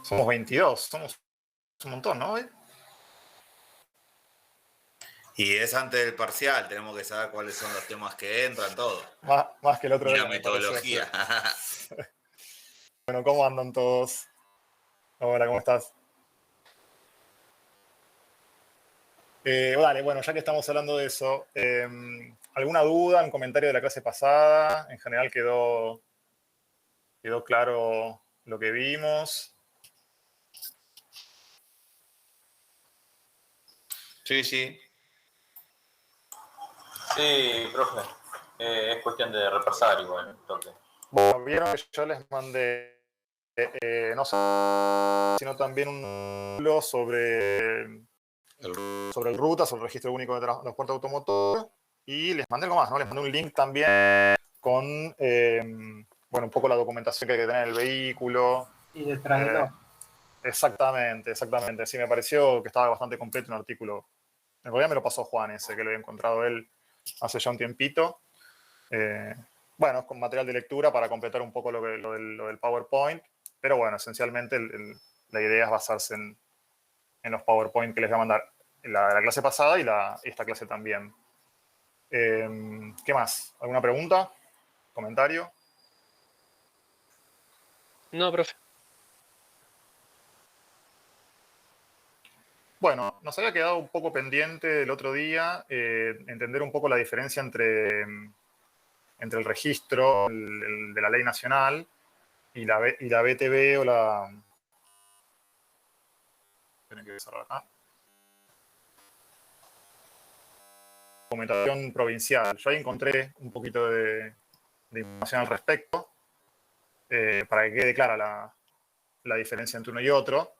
Somos 22, somos un montón, ¿no? Y es antes del parcial, tenemos que saber cuáles son los temas que entran, todo. Más que el otro Y día, la me pareció. metodología. Sí. Bueno, ¿cómo andan todos? Hola, ¿cómo estás? Dale, bueno, ya que estamos hablando de eso, ¿alguna duda, un comentario de la clase pasada? En general quedó claro lo que vimos. Sí, sí. Sí, profe. Es cuestión de repasar igual, entonces. Bueno, vieron que yo les mandé, no sino también un artículo sobre el ruta, sobre el registro único de transporte automotor, y les mandé algo más, ¿no? Les mandé un link también con, bueno, un poco la documentación que hay que tener en el vehículo. Y detrás de todo. Exactamente. Sí, me pareció que estaba bastante completo un artículo. En realidad me lo pasó Juan ese, que lo había encontrado él hace ya un tiempito. Bueno, es con material de lectura para completar un poco lo del PowerPoint, pero bueno, esencialmente la idea es basarse en los PowerPoint que les voy a mandar la clase pasada y esta clase también. ¿Qué más? ¿Alguna pregunta? ¿Comentario? No, profe. Bueno, nos había quedado un poco pendiente el otro día entender un poco la diferencia entre el registro de la ley nacional y la BTV o la... Tienen que cerrar acá. Documentación provincial. Yo ahí encontré un poquito de información al respecto para que quede clara la diferencia entre uno y otro.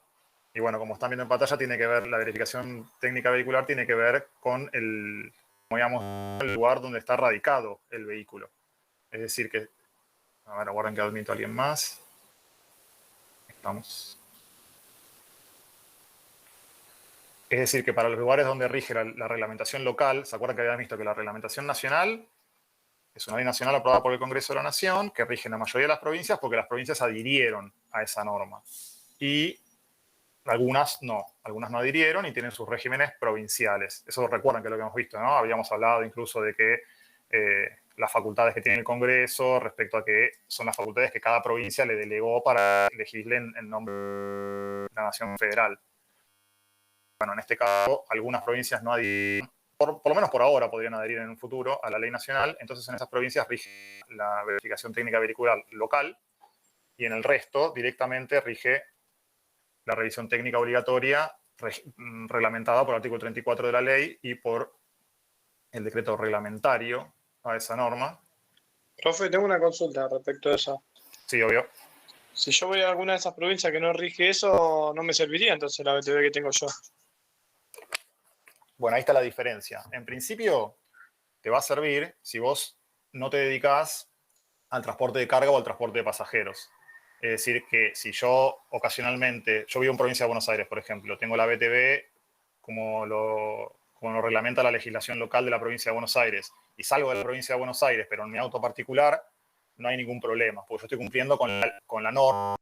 Y bueno, como están viendo en pantalla, tiene que ver, la verificación técnica vehicular tiene que ver con el lugar donde está radicado el vehículo. Es decir que, a ver, aguarden que admito a alguien más. Estamos. Es decir, que para los lugares donde rige la reglamentación local, ¿se acuerdan que habían visto que la reglamentación nacional es una ley nacional aprobada por el Congreso de la Nación que rige en la mayoría de las provincias porque las provincias adhirieron a esa norma? Y algunas no adhirieron y tienen sus regímenes provinciales. Eso recuerdan que es lo que hemos visto, ¿no? Habíamos hablado incluso de que las facultades que tiene el Congreso respecto a que son las facultades que cada provincia le delegó para legislar en nombre de la Nación Federal. Bueno, en este caso, algunas provincias no adhieren, por lo menos por ahora podrían adherir en un futuro a la ley nacional, entonces en esas provincias rige la verificación técnica vehicular local y en el resto directamente rige la revisión técnica obligatoria reglamentada por el artículo 34 de la ley y por el decreto reglamentario a esa norma. Profe, tengo una consulta respecto a eso. Sí, obvio. Si yo voy a alguna de esas provincias que no rige eso, no me serviría entonces la BTV que tengo yo. Bueno, ahí está la diferencia. En principio, te va a servir si vos no te dedicás al transporte de carga o al transporte de pasajeros. Es decir, que si yo ocasionalmente, yo vivo en provincia de Buenos Aires, por ejemplo, tengo la BTV como lo reglamenta la legislación local de la provincia de Buenos Aires y salgo de la provincia de Buenos Aires, pero en mi auto particular, no hay ningún problema, porque yo estoy cumpliendo con la norma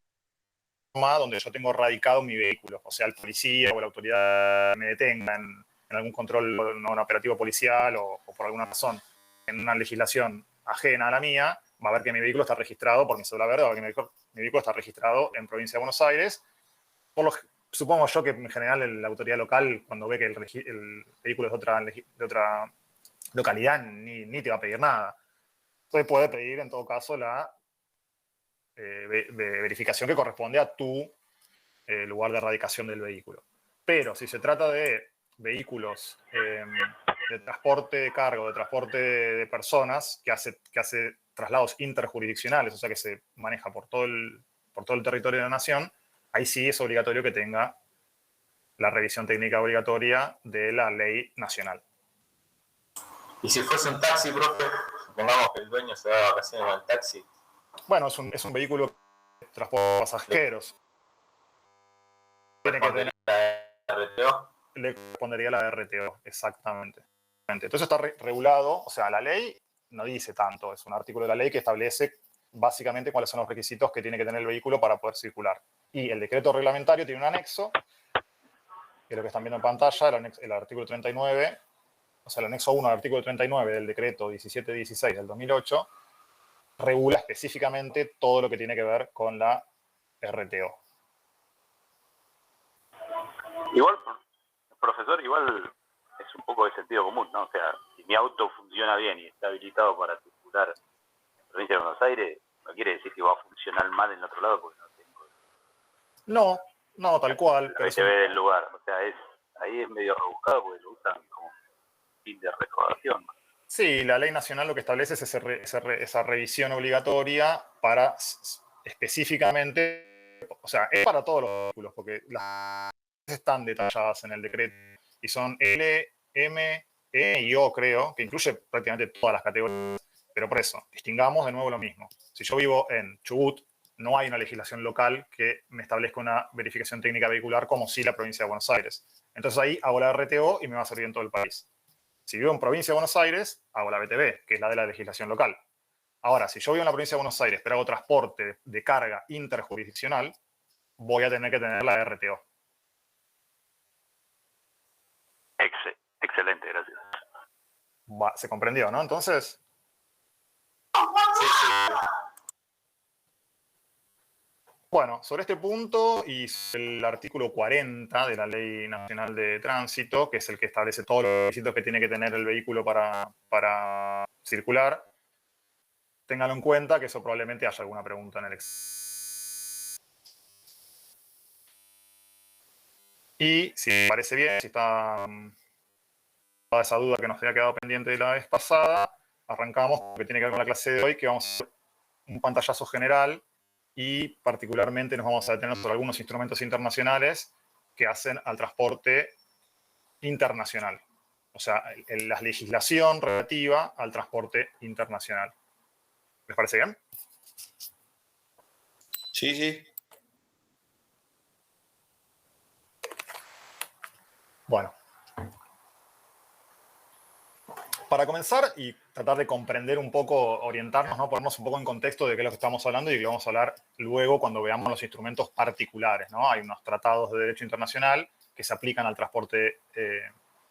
donde yo tengo radicado mi vehículo. O sea, el policía o la autoridad me detenga en algún control no operativo policial o por alguna razón en una legislación ajena a la mía, va a ver que mi vehículo está registrado por mi cédula verde, va a ver que mi vehículo está registrado en provincia de Buenos Aires. Supongo yo que en general la autoridad local, cuando ve que el vehículo es de otra localidad, ni te va a pedir nada. Entonces puede pedir en todo caso la verificación que corresponde a tu lugar de radicación del vehículo. Pero si se trata de vehículos de transporte de carga o de transporte de personas que hace traslados interjurisdiccionales, o sea que se maneja por todo el territorio de la nación, ahí sí es obligatorio que tenga la revisión técnica obligatoria de la ley nacional. Y si fuese un taxi, profe, supongamos que el dueño se da de vacaciones al taxi. Bueno, es un vehículo de transporte de pasajeros. Tiene que tener la RTO. Le correspondería la RTO, exactamente. Entonces está regulado, o sea, la ley no dice tanto, es un artículo de la ley que establece básicamente cuáles son los requisitos que tiene que tener el vehículo para poder circular. Y el decreto reglamentario tiene un anexo, que es lo que están viendo en pantalla, el artículo 39, o sea, el anexo 1 al artículo 39 del decreto 1716 del 2008, regula específicamente todo lo que tiene que ver con la RTO. Igual, profesor, igual es un poco de sentido común, ¿no? O sea, si mi auto funciona bien y está habilitado para circular en la provincia de Buenos Aires, no quiere decir que va a funcionar mal en otro lado porque no tengo No, tal cual. la Pero BTV del lugar. O sea, ahí es medio rebuscado porque lo usan como fin de recaudación. Sí, la ley nacional lo que establece es esa revisión obligatoria para específicamente, o sea, es para todos los vehículos, porque las están detalladas en el decreto y son L, M, E y O, creo, que incluye prácticamente todas las categorías. Pero por eso, distingamos de nuevo lo mismo. Si yo vivo en Chubut, no hay una legislación local que me establezca una verificación técnica vehicular como sí la provincia de Buenos Aires. Entonces ahí hago la RTO y me va a servir en todo el país. Si vivo en provincia de Buenos Aires, hago la BTV, que es la de la legislación local. Ahora, si yo vivo en la provincia de Buenos Aires, pero hago transporte de carga interjurisdiccional, voy a tener que tener la RTO. Excelente, gracias. Se comprendió, ¿no? Entonces, Sí, sí. bueno, sobre este punto y el artículo 40 de la Ley Nacional de Tránsito, que es el que establece todos los requisitos que tiene que tener el vehículo para circular, ténganlo en cuenta que eso probablemente haya alguna pregunta en el examen. Y si les parece bien, si está toda esa duda que nos había quedado pendiente de la vez pasada, arrancamos con lo que tiene que ver con la clase de hoy, que vamos a hacer un pantallazo general y particularmente nos vamos a detener sobre algunos instrumentos internacionales que hacen al transporte internacional. O sea, la legislación relativa al transporte internacional. ¿Les parece bien? Sí, sí. Bueno. Para comenzar y tratar de comprender un poco, orientarnos, ¿no? Ponernos un poco en contexto de qué es lo que estamos hablando y de qué vamos a hablar luego cuando veamos los instrumentos particulares, ¿no? Hay unos tratados de derecho internacional que se aplican al transporte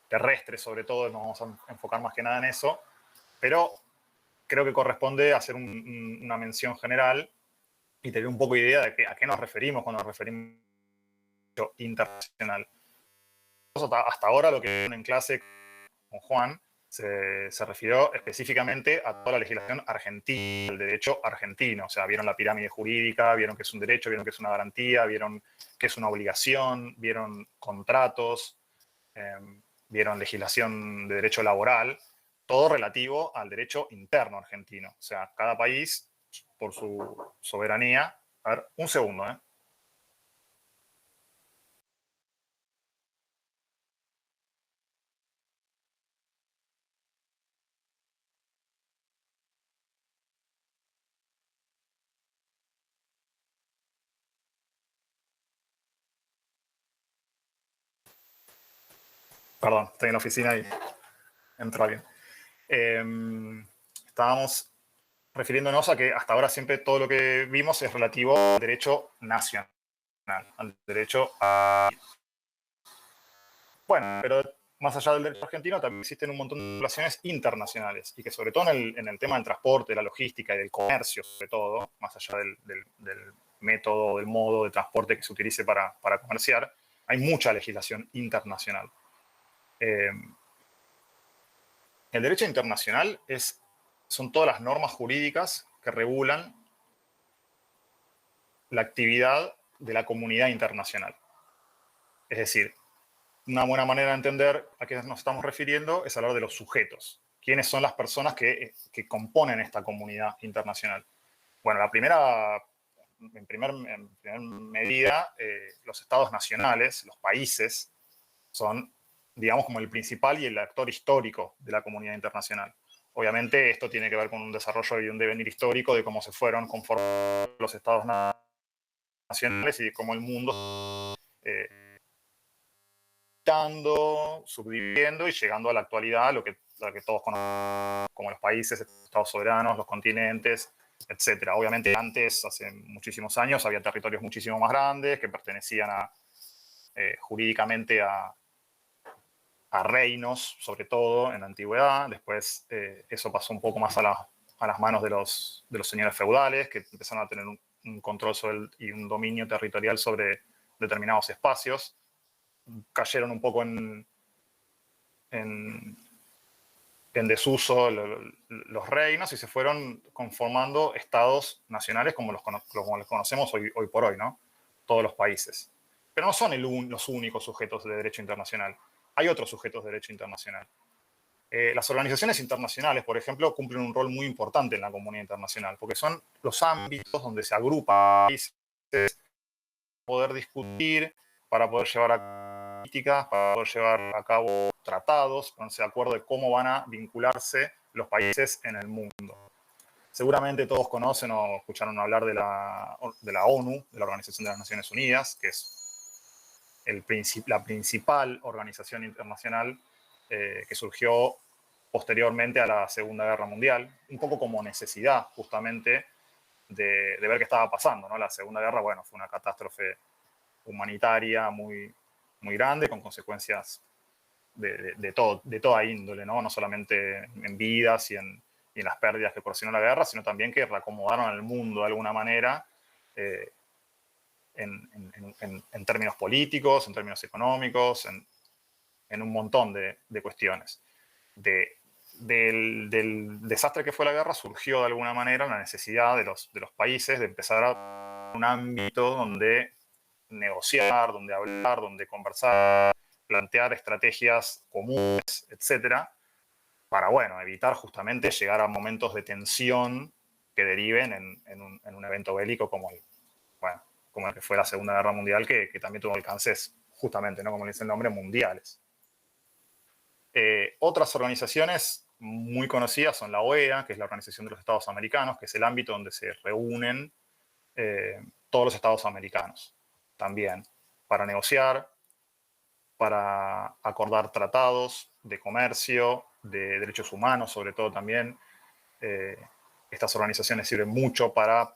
terrestre, sobre todo, nos vamos a enfocar más que nada en eso, pero creo que corresponde hacer una mención general y tener un poco de idea de a qué nos referimos cuando nos referimos a derecho internacional. Hasta ahora lo que en clase con Juan se refirió específicamente a toda la legislación argentina, el derecho argentino. O sea, vieron la pirámide jurídica, vieron que es un derecho, vieron que es una garantía, vieron que es una obligación, vieron contratos, vieron legislación de derecho laboral, todo relativo al derecho interno argentino. O sea, cada país, por su soberanía. A ver, un segundo, ¿eh? Perdón, estoy en la oficina y entró alguien. Estábamos refiriéndonos a que hasta ahora siempre todo lo que vimos es relativo al derecho nacional, al derecho a... Bueno, pero más allá del derecho argentino también existen un montón de relaciones internacionales y que sobre todo en el tema del transporte, de la logística y del comercio, sobre todo, más allá del método, del modo de transporte que se utilice para comerciar, hay mucha legislación internacional. El derecho internacional son todas las normas jurídicas que regulan la actividad de la comunidad internacional. Es decir, una buena manera de entender a qué nos estamos refiriendo es hablar de los sujetos. ¿Quiénes son las personas que componen esta comunidad internacional? Bueno, en primer medida, los estados nacionales, los países, son, digamos, como el principal y el actor histórico de la comunidad internacional. Obviamente esto tiene que ver con un desarrollo y un devenir histórico de cómo se fueron conformando los estados nacionales y cómo el mundo subdividiendo y llegando a la actualidad, lo que todos conocemos como los países, estados soberanos, los continentes etc. Obviamente antes, hace muchísimos años, había territorios muchísimo más grandes que pertenecían jurídicamente a reinos, sobre todo en la antigüedad. Después eso pasó un poco más a las manos de los señores feudales, que empezaron a tener un control y un dominio territorial sobre determinados espacios. Cayeron un poco en desuso los reinos y se fueron conformando estados nacionales como los conocemos hoy por hoy, ¿no? Todos los países. Pero no son los únicos sujetos de derecho internacional. Hay otros sujetos de derecho internacional. Las organizaciones internacionales, por ejemplo, cumplen un rol muy importante en la comunidad internacional, porque son los ámbitos donde se agrupan países para poder discutir, para poder llevar a políticas, para poder llevar a cabo tratados, ponerse de acuerdo de cómo van a vincularse los países en el mundo. Seguramente todos conocen o escucharon hablar de la ONU, de la Organización de las Naciones Unidas, que es la principal organización internacional que surgió posteriormente a la Segunda Guerra Mundial, un poco como necesidad justamente de ver qué estaba pasando, ¿no? La Segunda Guerra, bueno, fue una catástrofe humanitaria muy, muy grande, con consecuencias de toda índole, ¿no? No solamente en vidas y en las pérdidas que ocasionó la guerra, sino también que reacomodaron al mundo de alguna manera en términos políticos, en términos económicos, en un montón de cuestiones. Del desastre que fue la guerra surgió de alguna manera la necesidad de los países de empezar a un ámbito donde negociar, donde hablar, donde conversar, plantear estrategias comunes, etcétera, para, bueno, evitar justamente llegar a momentos de tensión que deriven en un evento bélico como el que fue la Segunda Guerra Mundial, que también tuvo alcances justamente, ¿no? Como le dice el nombre, mundiales. Otras organizaciones muy conocidas son la OEA, que es la Organización de los Estados Americanos, que es el ámbito donde se reúnen todos los estados americanos también, para negociar, para acordar tratados de comercio, de derechos humanos, sobre todo también. Estas organizaciones sirven mucho para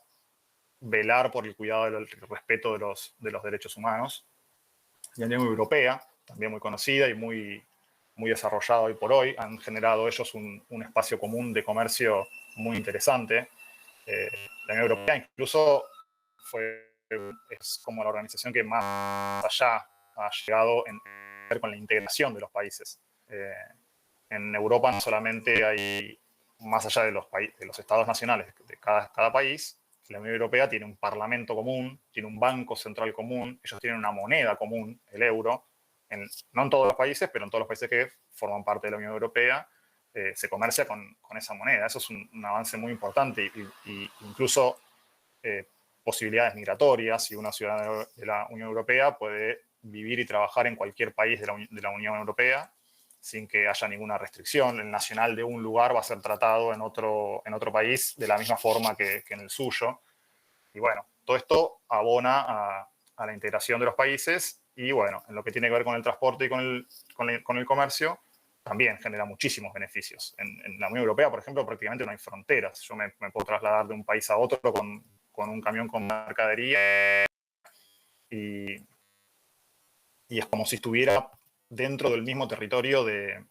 velar por el cuidado y el respeto de los derechos humanos. La Unión Europea, también muy conocida y muy desarrollada hoy por hoy, han generado ellos un espacio común de comercio muy interesante. La Unión Europea incluso es como la organización que más allá ha llegado en ver con la integración de los países. En Europa no solamente hay, más allá de los estados nacionales de cada país, la Unión Europea tiene un parlamento común, tiene un banco central común, ellos tienen una moneda común, el euro, no en todos los países, pero en todos los países que forman parte de la Unión Europea, se comercia con esa moneda. Eso es un avance muy importante y incluso posibilidades migratorias. Si una ciudadana de la Unión Europea puede vivir y trabajar en cualquier país de la Unión Europea sin que haya ninguna restricción. El nacional de un lugar va a ser tratado en otro país de la misma forma que en el suyo. Y bueno, todo esto abona a la integración de los países y bueno, en lo que tiene que ver con el transporte y con el comercio, también genera muchísimos beneficios. En la Unión Europea, por ejemplo, prácticamente no hay fronteras. Yo me puedo trasladar de un país a otro con un camión con mercadería y es como si estuviera dentro del mismo territorio de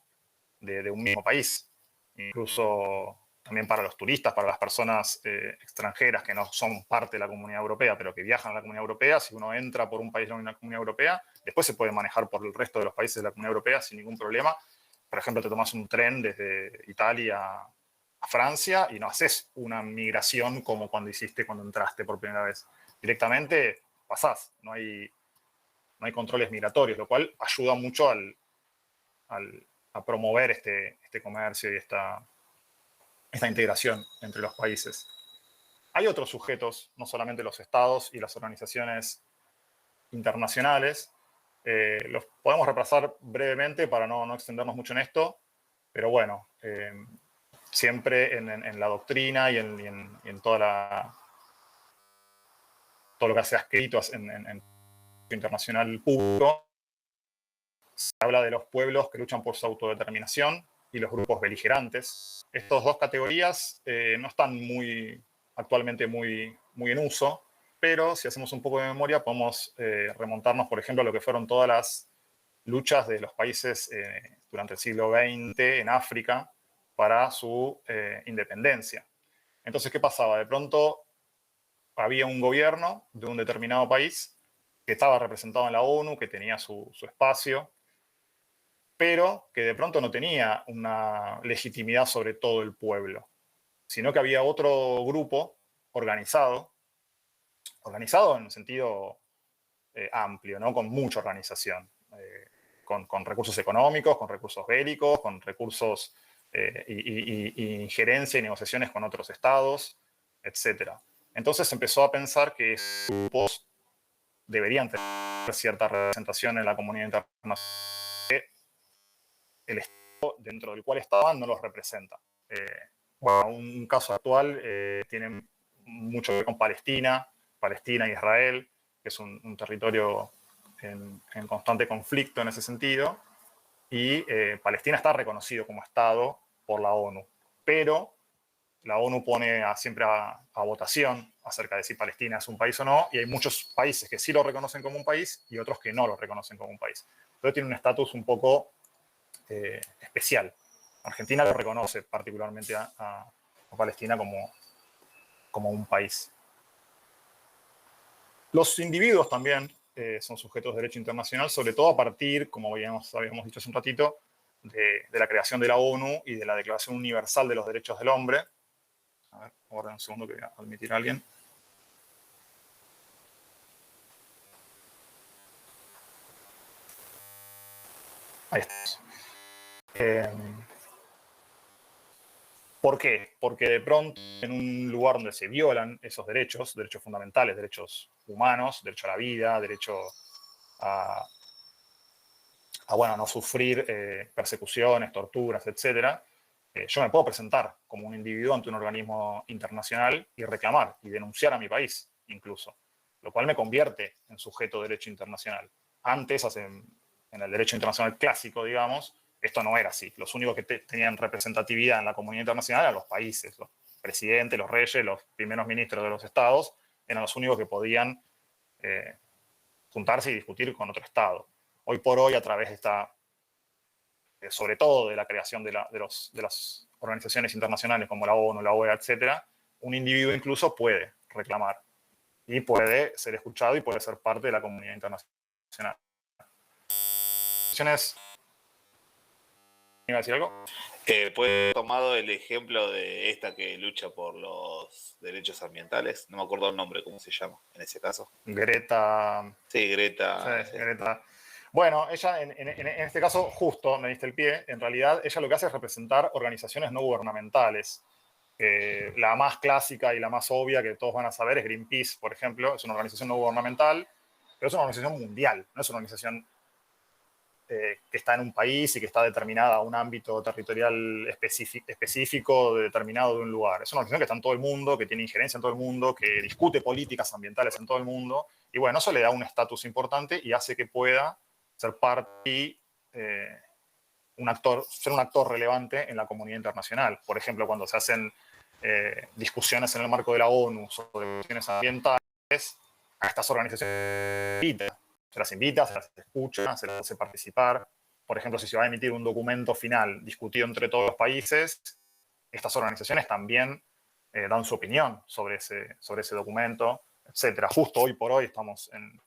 un mismo país. Incluso también para los turistas, para las personas extranjeras que no son parte de la Comunidad Europea, pero que viajan a la Comunidad Europea, si uno entra por un país de la Comunidad Europea, después se puede manejar por el resto de los países de la Comunidad Europea sin ningún problema. Por ejemplo, te tomas un tren desde Italia a Francia y no haces una migración como cuando entraste por primera vez. Directamente pasás, no hay controles migratorios, lo cual ayuda mucho a promover este comercio y esta integración entre los países. Hay otros sujetos, no solamente los estados y las organizaciones internacionales. Los podemos repasar brevemente para no extendernos mucho en esto, pero bueno, siempre en la doctrina y en todo lo que se ha escrito en internacional público, se habla de los pueblos que luchan por su autodeterminación y los grupos beligerantes. Estas dos categorías no están muy actualmente muy, muy en uso, pero si hacemos un poco de memoria podemos remontarnos, por ejemplo, a lo que fueron todas las luchas de los países durante el siglo XX en África para su independencia. Entonces, ¿qué pasaba? De pronto había un gobierno de un determinado país que estaba representado en la ONU, que tenía su espacio, pero que de pronto no tenía una legitimidad sobre todo el pueblo, sino que había otro grupo organizado en un sentido amplio, ¿no? Con mucha organización, con recursos económicos, con recursos bélicos, con recursos y injerencia y negociaciones con otros estados, etc. Entonces empezó a pensar que esos grupos deberían tener cierta representación en la comunidad internacional. El estado dentro del cual estaban no los representa. Bueno, un caso actual tiene mucho que ver con Palestina e Israel, que es un territorio en constante conflicto en ese sentido, y Palestina está reconocido como Estado por la ONU, pero la ONU pone siempre a votación acerca de si Palestina es un país o no, y hay muchos países que sí lo reconocen como un país y otros que no lo reconocen como un país. Entonces tiene un estatus un poco especial. Argentina lo reconoce particularmente a Palestina como un país. Los individuos también son sujetos de derecho internacional, sobre todo a partir, como habíamos dicho hace un ratito, de la creación de la ONU y de la Declaración Universal de los Derechos del Hombre. A ver, ahora un segundo que voy a admitir a alguien. Ahí estamos. ¿Por qué? Porque de pronto en un lugar donde se violan esos derechos fundamentales, derechos humanos, derecho a la vida, derecho a no sufrir persecuciones, torturas, etc., yo me puedo presentar como un individuo ante un organismo internacional y reclamar y denunciar a mi país incluso, lo cual me convierte en sujeto de derecho internacional. Antes, en el derecho internacional clásico, digamos, esto no era así. Los únicos que tenían representatividad en la comunidad internacional eran los países, los presidentes, los reyes, los primeros ministros de los estados, eran los únicos que podían juntarse y discutir con otro estado. Hoy por hoy, a través de esta, sobre todo de la creación de las organizaciones internacionales como la ONU, la OEA, etc., un individuo incluso puede reclamar y puede ser escuchado y puede ser parte de la comunidad internacional. ¿Iba a decir algo? Pues he tomado el ejemplo de esta que lucha por los derechos ambientales. No me acuerdo el nombre, ¿cómo se llama en ese caso? Greta. Sí, Greta. Sí, Greta. Bueno, ella en este caso, justo me diste el pie, en realidad ella lo que hace es representar organizaciones no gubernamentales. La más clásica y la más obvia que todos van a saber es Greenpeace, por ejemplo. Es una organización no gubernamental, pero es una organización mundial, no es una organización que está en un país y que está determinada a un ámbito territorial específico determinado de un lugar. Es una organización que está en todo el mundo, que tiene injerencia en todo el mundo, que discute políticas ambientales en todo el mundo. Y bueno, eso le da un estatus importante y hace que pueda ser parte y ser un actor relevante en la comunidad internacional. Por ejemplo, cuando se hacen discusiones en el marco de la ONU sobre cuestiones ambientales, a estas organizaciones se las invita, se las escucha, se las hace participar. Por ejemplo, si se va a emitir un documento final discutido entre todos los países, estas organizaciones también dan su opinión sobre ese documento, etc. Justo hoy por hoy estamos en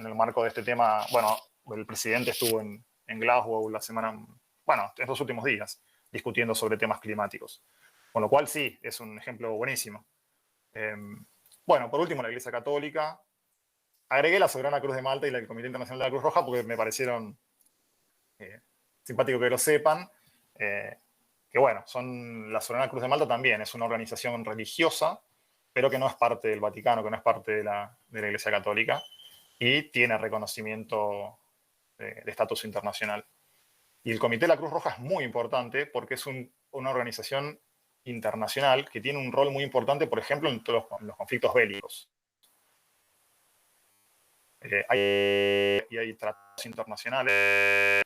el marco de este tema. Bueno, el presidente estuvo en Glasgow la semana, bueno, estos últimos días, discutiendo sobre temas climáticos. Con lo cual, sí, es un ejemplo buenísimo. Bueno, por último, la Iglesia Católica. Agregué la Soberana Cruz de Malta y el Comité Internacional de la Cruz Roja porque me parecieron simpático que lo sepan. Que bueno, la Soberana Cruz de Malta también es una organización religiosa, pero que no es parte del Vaticano, que no es parte de la Iglesia Católica, y tiene reconocimiento de estatus internacional. Y el Comité de la Cruz Roja es muy importante porque es una organización internacional que tiene un rol muy importante, por ejemplo, en los conflictos bélicos. Hay tratados internacionales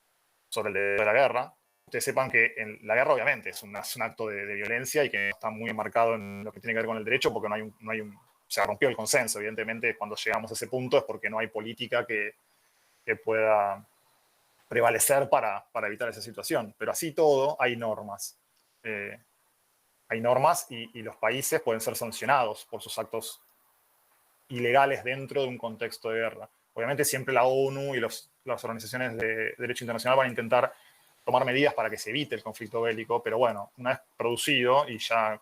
sobre el derecho de la guerra, ustedes sepan que en la guerra obviamente es un acto de violencia y que está muy enmarcado en lo que tiene que ver con el derecho porque se rompió el consenso. Evidentemente, cuando llegamos a ese punto es porque no hay política que pueda prevalecer para evitar esa situación. Pero así todo, hay normas. Hay normas y los países pueden ser sancionados por sus actos ilegales dentro de un contexto de guerra. Obviamente siempre la ONU y las organizaciones de derecho internacional van a intentar tomar medidas para que se evite el conflicto bélico, pero bueno, una vez producido y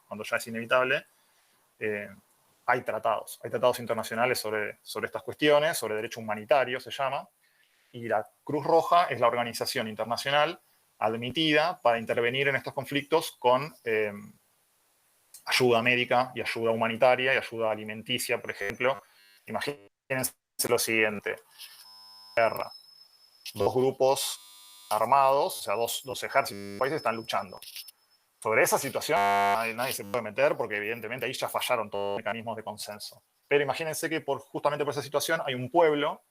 cuando ya es inevitable, hay tratados internacionales sobre estas cuestiones, sobre derecho humanitario se llama, y la Cruz Roja es la organización internacional admitida para intervenir en estos conflictos con ayuda médica y ayuda humanitaria y ayuda alimenticia, por ejemplo. Imagínense lo siguiente: guerra, dos grupos armados, o sea, dos ejércitos, países están luchando. Sobre esa situación nadie se puede meter porque evidentemente ahí ya fallaron todos los mecanismos de consenso. Pero imagínense que justamente por esa situación hay un pueblo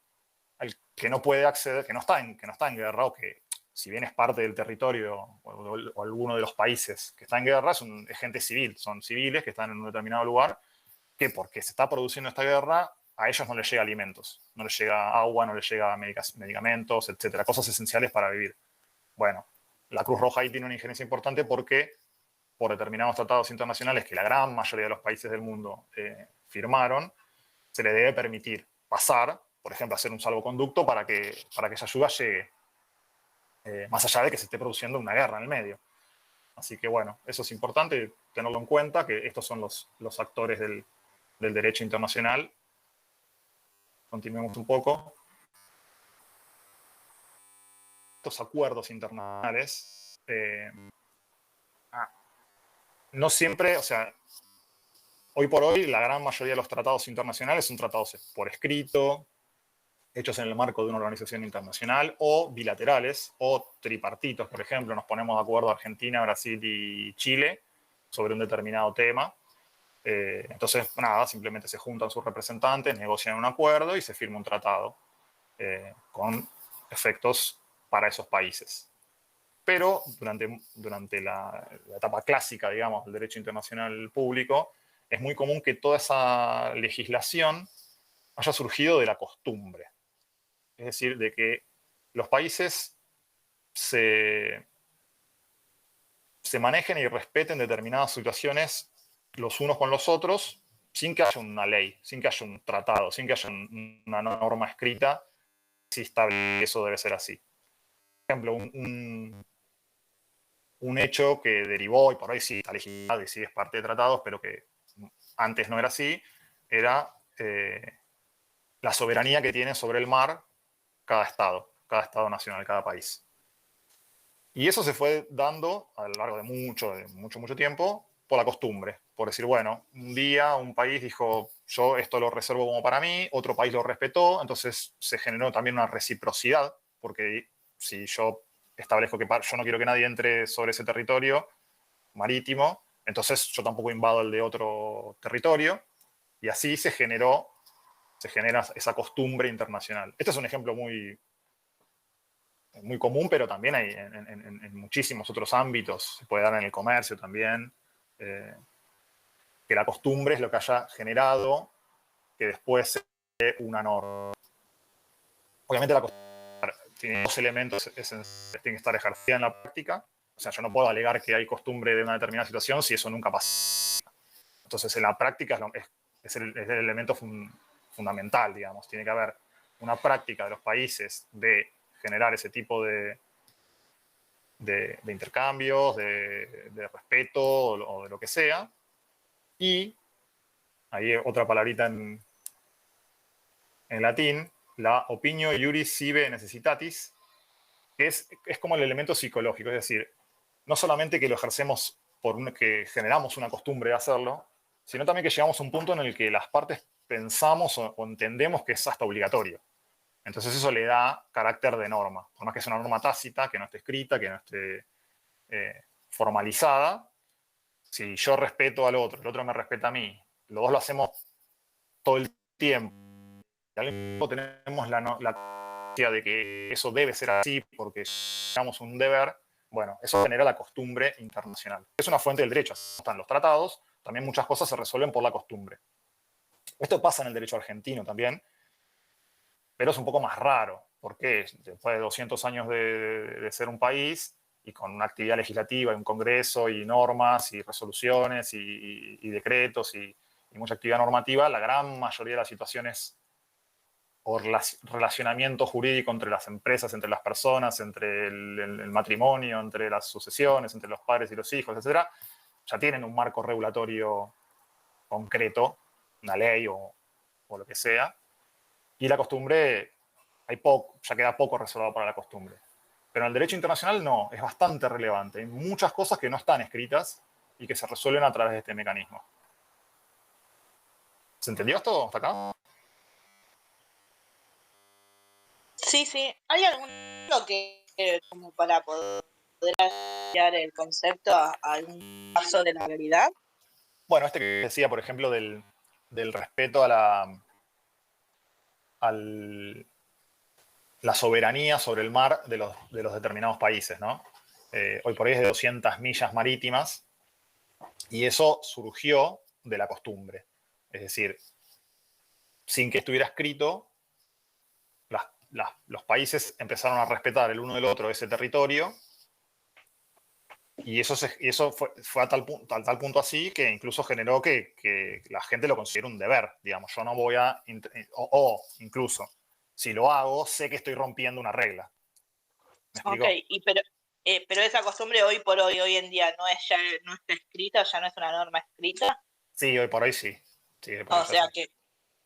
al que no puede acceder, que no está en guerra, o que si bien es parte del territorio o alguno de los países que está en guerra, es gente civil, son civiles que están en un determinado lugar, que porque se está produciendo esta guerra, a ellos no les llega alimentos, no les llega agua, no les llega medicamentos, etcétera, cosas esenciales para vivir. Bueno, la Cruz Roja ahí tiene una injerencia importante porque por determinados tratados internacionales que la gran mayoría de los países del mundo firmaron, se le debe permitir pasar, por ejemplo, hacer un salvoconducto para que esa ayuda llegue, más allá de que se esté produciendo una guerra en el medio. Así que bueno, eso es importante tenerlo en cuenta, que estos son los actores del derecho internacional. Continuemos un poco. Estos acuerdos internacionales no siempre, o sea, hoy por hoy la gran mayoría de los tratados internacionales son tratados por escrito, hechos en el marco de una organización internacional, o bilaterales, o tripartitos, por ejemplo. Nos ponemos de acuerdo Argentina, Brasil y Chile sobre un determinado tema. Entonces, nada, simplemente se juntan sus representantes, negocian un acuerdo y se firma un tratado con efectos para esos países. Pero durante la etapa clásica, digamos, del derecho internacional público, es muy común que toda esa legislación haya surgido de la costumbre. Es decir, de que los países se manejen y respeten determinadas situaciones los unos con los otros sin que haya una ley, sin que haya un tratado, sin que haya una norma escrita si establece que eso debe ser así. Por ejemplo, un hecho que derivó, y por hoy sí está legislado y sí es parte de tratados, pero que antes no era así, era la soberanía que tiene sobre el mar cada estado nacional, cada país. Y eso se fue dando a lo largo de mucho tiempo por la costumbre, por decir, bueno, un día un país dijo, yo esto lo reservo como para mí, otro país lo respetó, entonces se generó también una reciprocidad, porque si yo establezco que yo no quiero que nadie entre sobre ese territorio marítimo, entonces yo tampoco invado el de otro territorio, y así se genera esa costumbre internacional. Este es un ejemplo muy común, pero también hay en muchísimos otros ámbitos. Se puede dar en el comercio también, que la costumbre es lo que haya generado que después sea una norma. Obviamente la costumbre tiene dos elementos esenciales. Tiene que estar ejercida en la práctica. O sea, yo no puedo alegar que hay costumbre de una determinada situación si eso nunca pasa. Entonces, en la práctica es el elemento fundamental, digamos. Tiene que haber una práctica de los países de generar ese tipo de intercambios, de respeto o de lo que sea. Y ahí otra palabrita en latín, la opinio iuris sive necessitatis, que es como el elemento psicológico, es decir, no solamente que lo ejercemos que generamos una costumbre de hacerlo, sino también que llegamos a un punto en el que las partes pensamos o entendemos que es hasta obligatorio. Entonces eso le da carácter de norma, por más que sea una norma tácita, que no esté escrita, que no esté formalizada. Si yo respeto al otro, el otro me respeta a mí, los dos lo hacemos todo el tiempo, y al mismo tiempo tenemos la creencia de que eso debe ser así porque llegamos a un deber, Bueno, eso genera la costumbre internacional. Es una fuente del derecho. Están los tratados, también muchas cosas se resuelven por la costumbre. Esto pasa en el derecho argentino también, pero es un poco más raro. ¿Por qué? Después de 200 años de ser un país y con una actividad legislativa y un congreso y normas y resoluciones y decretos y mucha actividad normativa, la gran mayoría de las situaciones o relacionamiento jurídico entre las empresas, entre las personas, entre el matrimonio, entre las sucesiones, entre los padres y los hijos, etcétera, ya tienen un marco regulatorio concreto, una ley o lo que sea, y la costumbre, ya queda poco reservado para la costumbre. Pero en el derecho internacional no, es bastante relevante. Hay muchas cosas que no están escritas y que se resuelven a través de este mecanismo. ¿Se entendió esto hasta acá? Sí, sí. ¿Hay algún que como para poder ampliar el concepto a algún paso de la realidad? Bueno, este que decía, por ejemplo, del respeto a la soberanía sobre el mar de los determinados países, ¿no? Hoy por hoy es de 200 millas marítimas y eso surgió de la costumbre. Es decir, sin que estuviera escrito, los países empezaron a respetar el uno del otro ese territorio y eso fue a tal punto así que incluso generó que la gente lo considere un deber. Digamos, yo no voy a... O incluso, si lo hago, sé que estoy rompiendo una regla. ¿Me explico? Ok, pero esa costumbre hoy por hoy en día, no está escrita, ya no es una norma escrita. Sí, hoy por hoy sí. Sí, hoy por O hoy sea sí. que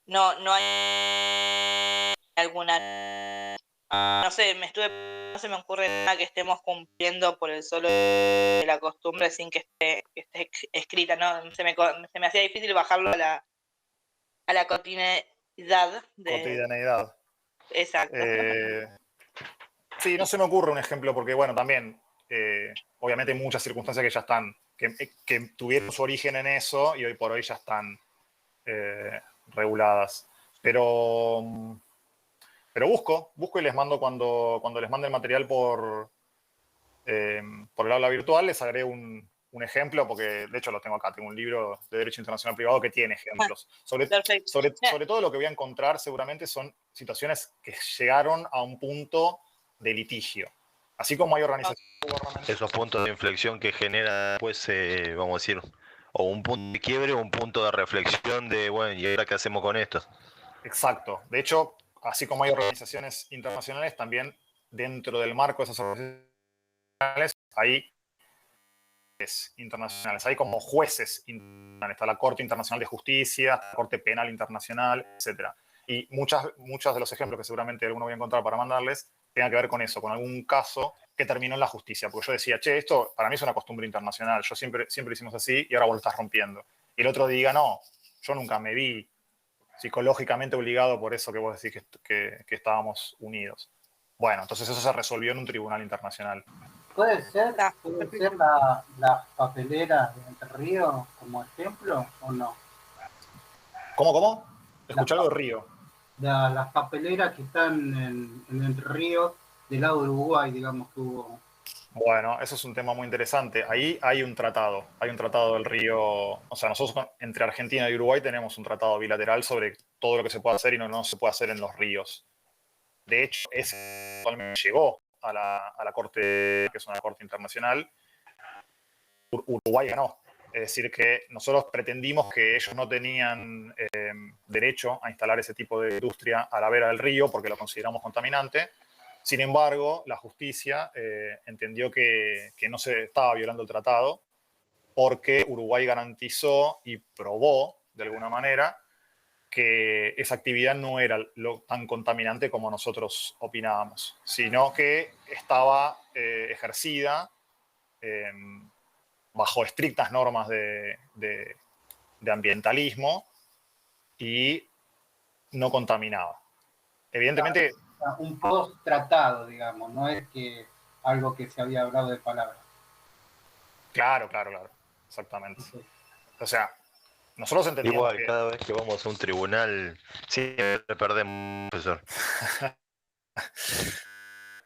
no hay alguna... No sé, no se me ocurre nada que estemos cumpliendo por el solo de la costumbre sin que esté escrita, ¿no? Se me hacía difícil bajarlo a la cotidianidad. Cotidianeidad. Exacto. Sí, no se me ocurre un ejemplo porque, bueno, también, obviamente hay muchas circunstancias que ya están, que tuvieron su origen en eso y hoy por hoy ya están reguladas. Pero busco y les mando cuando les mande el material por el aula virtual, les agrego un ejemplo, porque de hecho lo tengo acá, tengo un libro de Derecho Internacional Privado que tiene ejemplos. Sobre todo lo que voy a encontrar seguramente son situaciones que llegaron a un punto de litigio. Así como hay organizaciones gubernamentales. Esos puntos de inflexión que genera, pues, vamos a decir, o un punto de quiebre o un punto de reflexión de, bueno, ¿y ahora qué hacemos con esto? Exacto. De hecho, así como hay organizaciones internacionales, también dentro del marco de esas organizaciones hay internacionales, hay como jueces internacionales, está la Corte Internacional de Justicia, la Corte Penal Internacional, etc. Y muchos de los ejemplos que seguramente alguno voy a encontrar para mandarles tengan que ver con eso, con algún caso que terminó en la justicia. Porque yo decía, che, esto para mí es una costumbre internacional, yo siempre hicimos así y ahora vos lo estás rompiendo. Y el otro diga, no, yo nunca me vi psicológicamente obligado por eso que vos decís que estábamos unidos. Bueno, entonces eso se resolvió en un tribunal internacional. ¿Puede ser la papelera de Entre Ríos como ejemplo o no? ¿Cómo? Escuché algo de Río. Las papeleras que están en Entre Ríos, del lado de Uruguay, digamos que hubo. Bueno, eso es un tema muy interesante. Ahí hay un tratado del Río. O sea, nosotros entre Argentina y Uruguay tenemos un tratado bilateral sobre todo lo que se puede hacer y no se puede hacer en los ríos. De hecho, ese actualmente llegó a la Corte, que es una Corte internacional. Uruguay ganó. Es decir, que nosotros pretendimos que ellos no tenían derecho a instalar ese tipo de industria a la vera del río porque lo consideramos contaminante. Sin embargo, la justicia entendió que no se estaba violando el tratado porque Uruguay garantizó y probó, de alguna manera, que esa actividad no era tan contaminante como nosotros opinábamos, sino que estaba ejercida bajo estrictas normas de ambientalismo y no contaminaba. Evidentemente... Un post-tratado, digamos, no es que algo que se había hablado de palabra. Claro, exactamente. Okay. O sea, nosotros entendíamos igual, que... cada vez que vamos a un tribunal, siempre perdemos, profesor.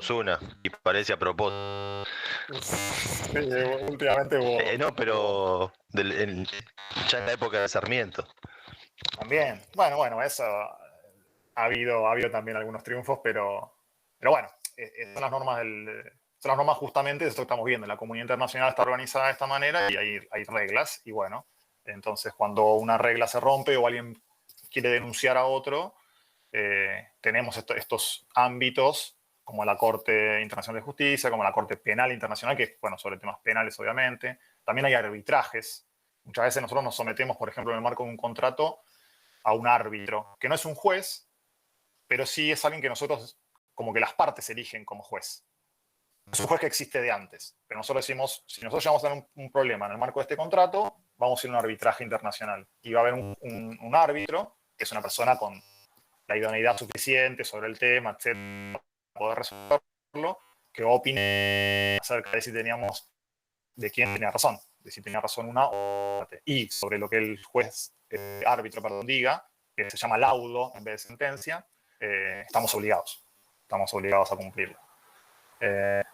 una, y parece a propósito. Sí, últimamente hubo, No, pero ya en la época de Sarmiento. también. Bueno, eso ha habido también algunos triunfos, pero bueno, son las normas son las normas justamente de esto que estamos viendo. La comunidad internacional está organizada de esta manera y hay reglas. Y bueno, entonces cuando una regla se rompe o alguien quiere denunciar a otro, tenemos estos ámbitos como la Corte Internacional de Justicia, como la Corte Penal Internacional, que es, bueno, sobre temas penales, obviamente. También hay arbitrajes. Muchas veces nosotros nos sometemos, por ejemplo, en el marco de un contrato, a un árbitro, que no es un juez, pero sí es alguien que nosotros, como que las partes eligen como juez. Es un juez que existe de antes, pero nosotros decimos, si nosotros llegamos a tener un problema en el marco de este contrato, vamos a ir a un arbitraje internacional. Y va a haber un árbitro, que es una persona con la idoneidad suficiente sobre el tema, etcétera, para poder resolverlo, que opine acerca de si teníamos, de quién tenía razón, de si tenía razón una o otra. Y sobre lo que el juez, árbitro, perdón, diga, que se llama laudo en vez de sentencia, estamos obligados a cumplirlo.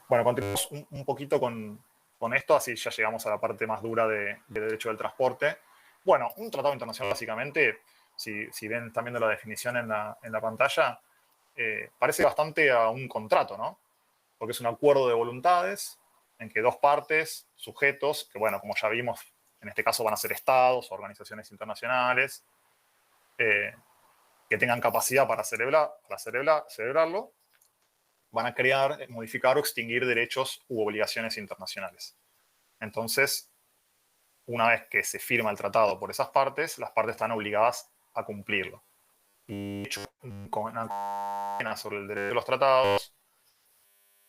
Bueno, continuamos un poquito con esto, así ya llegamos a la parte más dura de derecho del transporte. Bueno, un tratado internacional básicamente, si ven también de la definición en la pantalla, parece bastante a un contrato, ¿no? Porque es un acuerdo de voluntades en que dos partes, sujetos, que bueno, como ya vimos, en este caso van a ser estados, organizaciones internacionales, que tengan capacidad para celebrarlo, van a crear, modificar o extinguir derechos u obligaciones internacionales. Entonces, una vez que se firma el tratado por esas partes, las partes están obligadas a cumplirlo. Y de hecho, con una sobre el derecho de los tratados,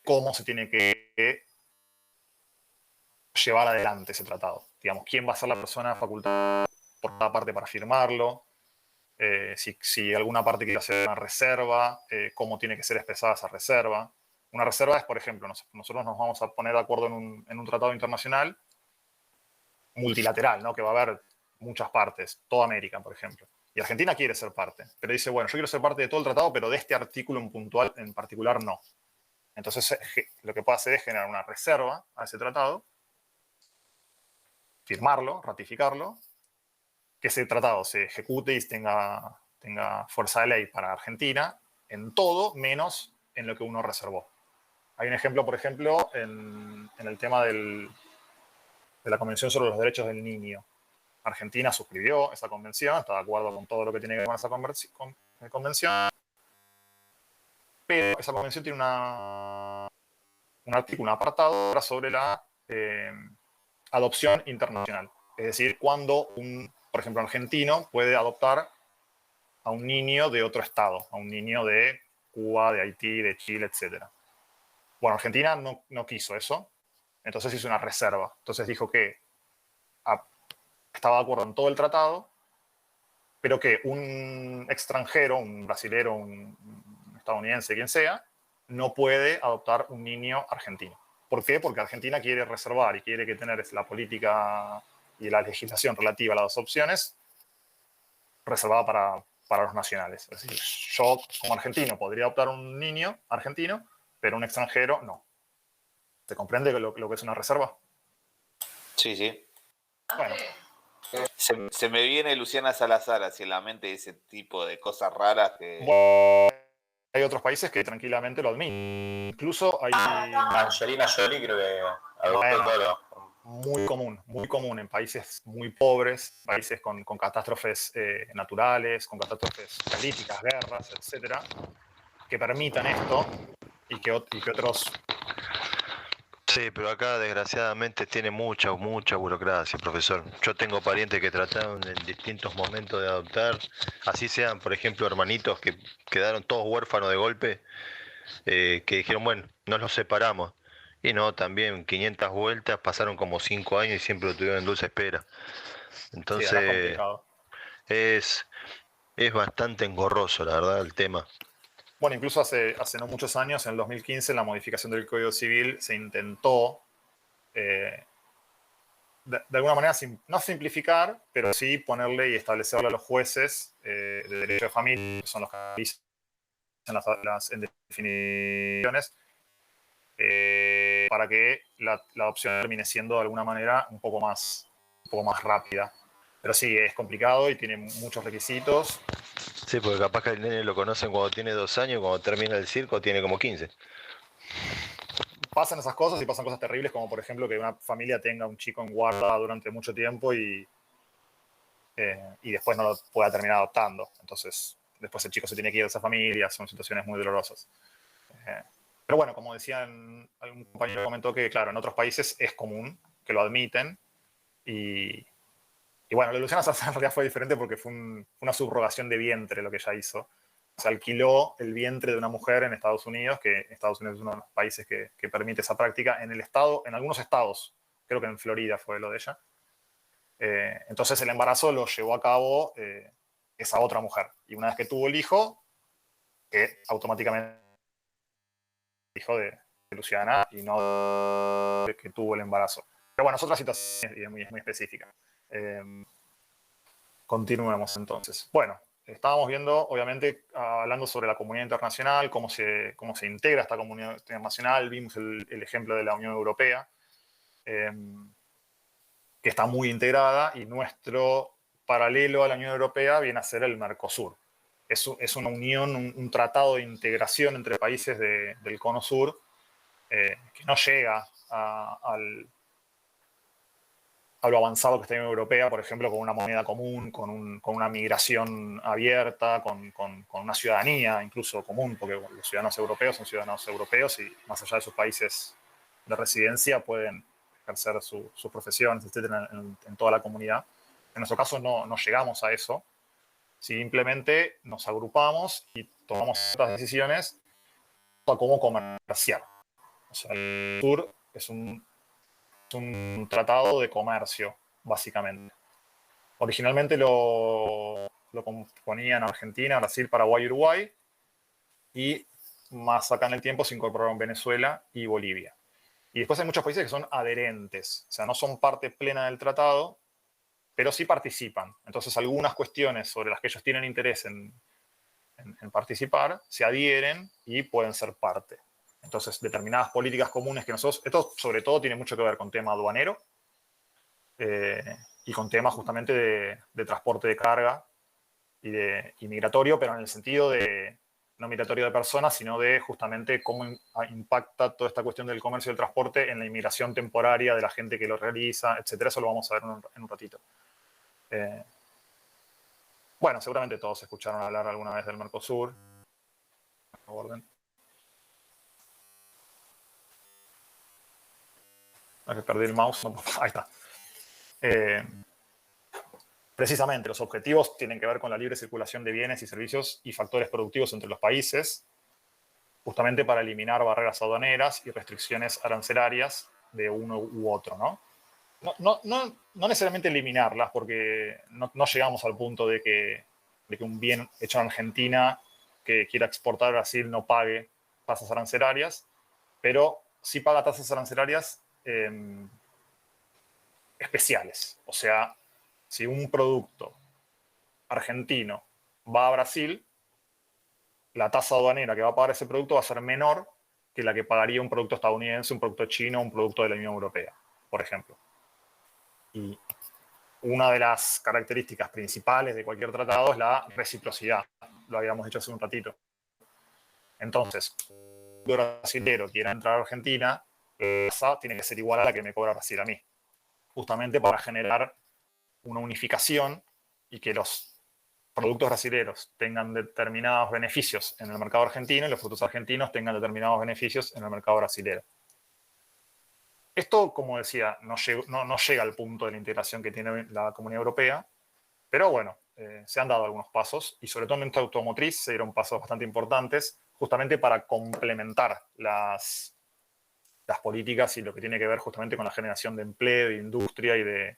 cómo se tiene que llevar adelante ese tratado. Digamos, quién va a ser la persona facultada por cada parte para firmarlo, si alguna parte quiere hacer una reserva, cómo tiene que ser expresada esa reserva. Una reserva es, por ejemplo, nosotros nos vamos a poner de acuerdo en un tratado internacional multilateral, ¿no? Que va a haber muchas partes, toda América, por ejemplo. Y Argentina quiere ser parte, pero dice, bueno, yo quiero ser parte de todo el tratado, pero de este artículo en particular no. Entonces, lo que puede hacer es generar una reserva a ese tratado, firmarlo, ratificarlo, que ese tratado se ejecute y tenga fuerza de ley para Argentina en todo, menos en lo que uno reservó. Hay un ejemplo, por ejemplo, en el tema de la Convención sobre los Derechos del Niño. Argentina suscribió esa convención, está de acuerdo con todo lo que tiene que ver con esa convención, pero esa convención tiene un artículo, un apartado sobre la adopción internacional. Es decir, cuando por ejemplo, un argentino puede adoptar a un niño de otro estado, a un niño de Cuba, de Haití, de Chile, etc. Bueno, Argentina no quiso eso, entonces hizo una reserva. Entonces dijo que estaba de acuerdo en todo el tratado, pero que un extranjero, un brasilero, un estadounidense, quien sea, no puede adoptar un niño argentino. ¿Por qué? Porque Argentina quiere reservar y quiere que tener la política y la legislación relativa a las dos opciones reservada para los nacionales. Es decir, yo como argentino podría adoptar un niño argentino, pero un extranjero no. ¿Se comprende lo que es una reserva? Sí, sí. Bueno. Se me viene Luciana Salazar hacia la mente ese tipo de cosas raras que... Bueno, hay otros países que tranquilamente lo admiten. Incluso hay... Angelina Jolie creo que adoptó todo. Muy común en países muy pobres, países con catástrofes naturales, con catástrofes políticas, guerras, etcétera, que permitan esto y que otros... Sí, pero acá desgraciadamente tiene mucha burocracia, profesor. Yo tengo parientes que trataron en distintos momentos de adoptar, así sean, por ejemplo, hermanitos que quedaron todos huérfanos de golpe, que dijeron, bueno, nos los separamos. Y no, también 500 vueltas, pasaron como 5 años y siempre lo tuvieron en dulce espera. Entonces, es bastante engorroso, la verdad, el tema. Bueno, incluso hace no muchos años, en el 2015, en la modificación del Código Civil, se intentó, de alguna manera, no simplificar, pero sí ponerle y establecerle a los jueces de derecho de familia, que son los que dicen en definiciones, para que la adopción termine siendo de alguna manera un poco más rápida. Pero sí, es complicado y tiene muchos requisitos. Sí, porque capaz que el nene lo conocen cuando tiene 2 años, cuando termina el circo tiene como 15. Pasan esas cosas y pasan cosas terribles, como por ejemplo que una familia tenga un chico en guarda durante mucho tiempo y después no lo pueda terminar adoptando. Entonces, después el chico se tiene que ir de esa familia, son situaciones muy dolorosas. Pero bueno, como decían, algún compañero comentó que, claro, en otros países es común que lo admiten y bueno, la Luciana Salazar en realidad fue diferente porque fue una subrogación de vientre lo que ella hizo. Se alquiló el vientre de una mujer en Estados Unidos, que Estados Unidos es uno de los países que permite esa práctica, en algunos estados, creo que en Florida fue lo de ella. Entonces el embarazo lo llevó a cabo esa otra mujer. Y una vez que tuvo el hijo, que automáticamente hijo de Luciana y no de que tuvo el embarazo. Pero bueno, es otra situación y es muy específica. Continuemos entonces. Bueno, estábamos viendo, obviamente, hablando sobre la comunidad internacional, cómo se integra esta comunidad internacional. Vimos el ejemplo de la Unión Europea, que está muy integrada, y nuestro paralelo a la Unión Europea viene a ser el Mercosur. Es una unión, un tratado de integración entre países del Cono Sur que no llega a lo avanzado que está en la Unión Europea, por ejemplo, con una moneda común, con una migración abierta, con una ciudadanía incluso común, porque los ciudadanos europeos son ciudadanos europeos y más allá de sus países de residencia pueden ejercer sus profesiones, etcétera, en toda la comunidad. En nuestro caso no llegamos a eso. Simplemente nos agrupamos y tomamos ciertas decisiones a cómo comerciar. O sea, el Sur es un tratado de comercio, básicamente. Originalmente lo componían Argentina, Brasil, Paraguay y Uruguay, y más acá en el tiempo se incorporaron Venezuela y Bolivia. Y después hay muchos países que son adherentes, o sea, no son parte plena del tratado, pero sí participan. Entonces, algunas cuestiones sobre las que ellos tienen interés en participar se adhieren y pueden ser parte. Entonces, determinadas políticas comunes que nosotros... Esto, sobre todo, tiene mucho que ver con tema aduanero y con temas justamente de transporte de carga y migratorio, pero en el sentido de no migratorio de personas, sino de justamente cómo impacta toda esta cuestión del comercio y del transporte en la inmigración temporaria de la gente que lo realiza, etcétera. Eso lo vamos a ver en un ratito. Bueno, seguramente todos escucharon hablar alguna vez del Mercosur. Orden. Que perdí el mouse. No, ahí está. Precisamente, los objetivos tienen que ver con la libre circulación de bienes y servicios y factores productivos entre los países, justamente para eliminar barreras aduaneras y restricciones arancelarias de uno u otro, ¿no? No necesariamente eliminarlas, porque no llegamos al punto de que un bien hecho en Argentina que quiera exportar a Brasil no pague tasas arancelarias, pero sí paga tasas arancelarias especiales. O sea, si un producto argentino va a Brasil, la tasa aduanera que va a pagar ese producto va a ser menor que la que pagaría un producto estadounidense, un producto chino, un producto de la Unión Europea, por ejemplo. Y una de las características principales de cualquier tratado es la reciprocidad. Lo habíamos dicho hace un ratito. Entonces, si un brasilero quiera entrar a Argentina, la tasa tiene que ser igual a la que me cobra Brasil a mí, justamente para generar una unificación y que los productos brasileños tengan determinados beneficios en el mercado argentino y los productos argentinos tengan determinados beneficios en el mercado brasileño. Esto, como decía, no llega al punto de la integración que tiene la Comunidad Europea, pero bueno, se han dado algunos pasos y sobre todo en esta automotriz se dieron pasos bastante importantes justamente para complementar las políticas y lo que tiene que ver justamente con la generación de empleo, de industria y de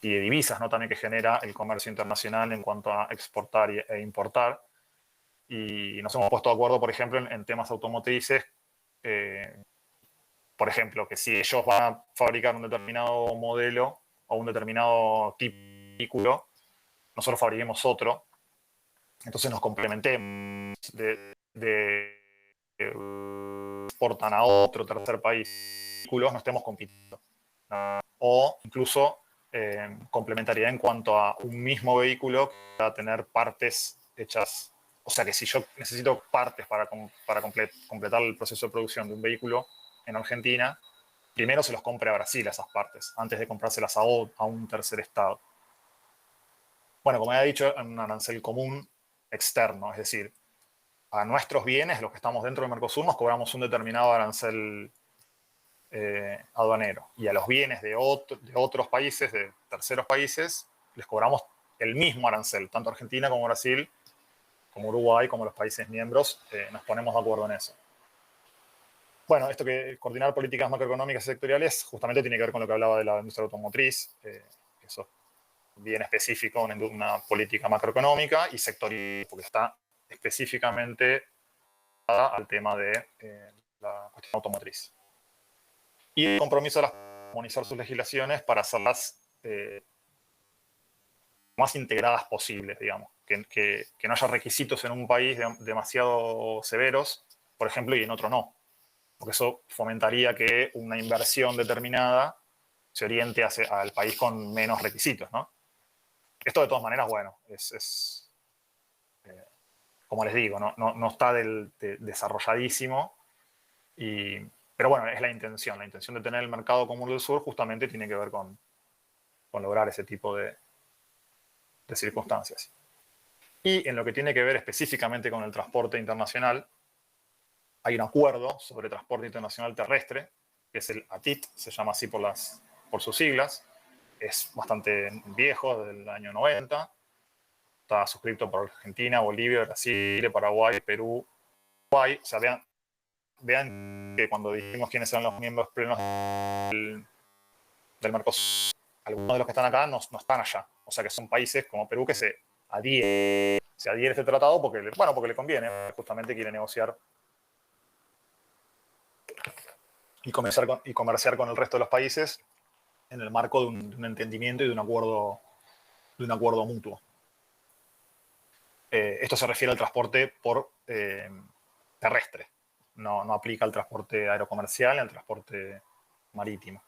divisas, ¿no? También que genera el comercio internacional en cuanto a exportar e importar. Y nos hemos puesto de acuerdo, por ejemplo, en temas automotrices, por ejemplo, que si ellos van a fabricar un determinado modelo o un determinado tipo de vehículo, nosotros fabriquemos otro, entonces nos complementemos de exportan a otro tercer país vehículos no estemos compitiendo. O incluso complementariedad en cuanto a un mismo vehículo que va a tener partes hechas. O sea que si yo necesito partes para completar el proceso de producción de un vehículo en Argentina, primero se los compre a Brasil esas partes, antes de comprárselas a un tercer estado. Bueno, como ya he dicho, en un arancel común externo, es decir, a nuestros bienes, los que estamos dentro del Mercosur, nos cobramos un determinado arancel aduanero. Y a los bienes de otros países, de terceros países, les cobramos el mismo arancel. Tanto Argentina como Brasil, como Uruguay, como los países miembros, nos ponemos de acuerdo en eso. Bueno, esto que coordinar políticas macroeconómicas y sectoriales justamente tiene que ver con lo que hablaba de la industria automotriz, eso bien específico, una política macroeconómica y sectorial, porque está específicamente al tema de la cuestión automotriz. Y el compromiso de armonizar sus legislaciones para hacerlas más integradas posibles, digamos. Que no haya requisitos en un país demasiado severos, por ejemplo, y en otro no. Porque eso fomentaría que una inversión determinada se oriente al país con menos requisitos, ¿no? Esto de todas maneras, bueno, como les digo, no está desarrolladísimo, pero bueno, es la intención. La intención de tener el mercado común del sur justamente tiene que ver con lograr ese tipo de circunstancias. Y en lo que tiene que ver específicamente con el transporte internacional, hay un acuerdo sobre transporte internacional terrestre, que es el ATIT, se llama así por sus siglas. Es bastante viejo, del año 90. Está suscrito por Argentina, Bolivia, Brasil, Paraguay, Perú, Uruguay. O sea, vean que cuando dijimos quiénes son los miembros plenos del Mercosur, algunos de los que están acá no están allá. O sea que son países como Perú que se adhiere a este tratado porque le conviene, justamente quiere negociar y comerciar con el resto de los países en el marco de un entendimiento y de un acuerdo mutuo. Esto se refiere al transporte por terrestre, no aplica al transporte aerocomercial ni al transporte marítimo.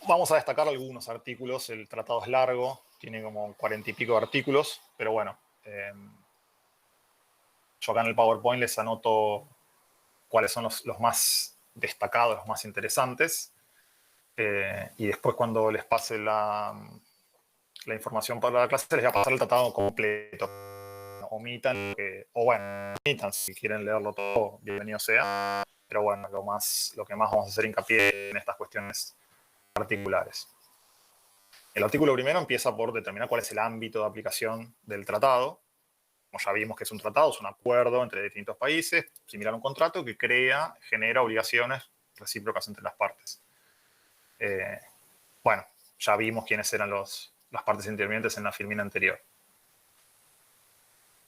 Vamos a destacar algunos artículos. El tratado es largo, tiene como 40 y pico de artículos, pero bueno, yo acá en el PowerPoint les anoto cuáles son los más destacados, los más interesantes, y después cuando les pase la información para la clase, les voy a pasar el tratado completo. Omitan, si quieren leerlo todo, bienvenido sea, pero bueno, lo que más vamos a hacer hincapié en estas cuestiones particulares. El artículo primero empieza por determinar cuál es el ámbito de aplicación del tratado. Como ya vimos que es un tratado, es un acuerdo entre distintos países, similar a un contrato que genera obligaciones recíprocas entre las partes. Bueno, ya vimos quiénes eran las partes intervinientes en la filmina anterior.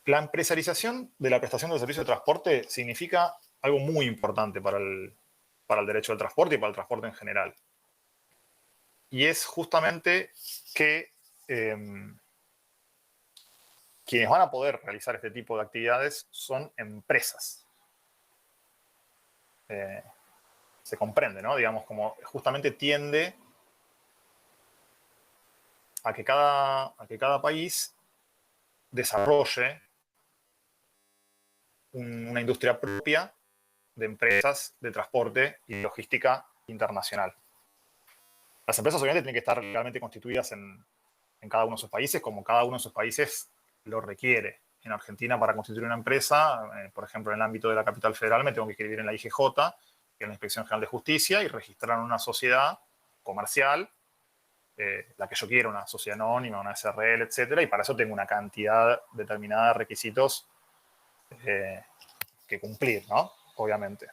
La empresarización de la prestación del servicio de transporte significa algo muy importante para el derecho del transporte y para el transporte en general. Y es justamente que quienes van a poder realizar este tipo de actividades son empresas. Se comprende, ¿no? Digamos, como justamente tiende a que cada país desarrolle una industria propia de empresas de transporte y logística internacional. Las empresas obviamente tienen que estar legalmente constituidas en cada uno de sus países, como cada uno de sus países lo requiere. En Argentina, para constituir una empresa, por ejemplo, en el ámbito de la capital federal, me tengo que inscribir en la IGJ, que es la Inspección General de Justicia, y registrar una sociedad comercial, la que yo quiero, una sociedad anónima, una SRL, etcétera, y para eso tengo una cantidad determinada de requisitos que cumplir, ¿no? Obviamente.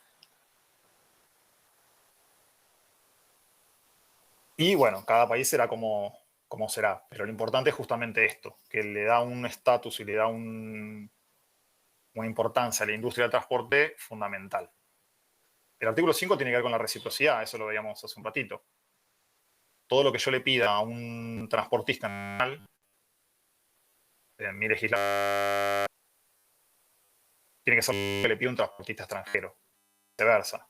Y bueno, cada país será como será, pero lo importante es justamente esto, que le da un estatus y le da una importancia a la industria del transporte fundamental. El artículo 5 tiene que ver con la reciprocidad, eso lo veíamos hace un ratito. Todo lo que yo le pida a un transportista nacional, en mi legislación, tiene que ser lo que le pide un transportista extranjero. Viceversa.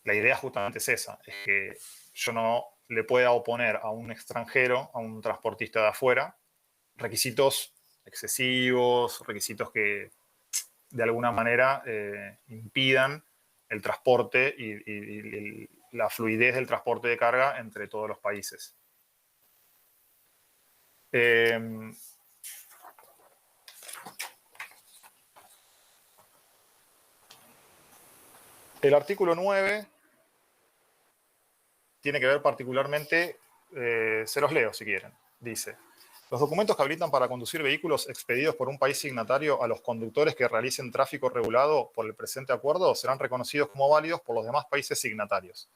La idea justamente es esa, es que yo no le pueda oponer a un extranjero, a un transportista de afuera, requisitos excesivos, requisitos que de alguna manera impidan el transporte y la fluidez del transporte de carga entre todos los países. El artículo 9 tiene que ver particularmente, se los leo si quieren, dice: los documentos que habilitan para conducir vehículos expedidos por un país signatario a los conductores que realicen tráfico regulado por el presente acuerdo serán reconocidos como válidos por los demás países signatarios.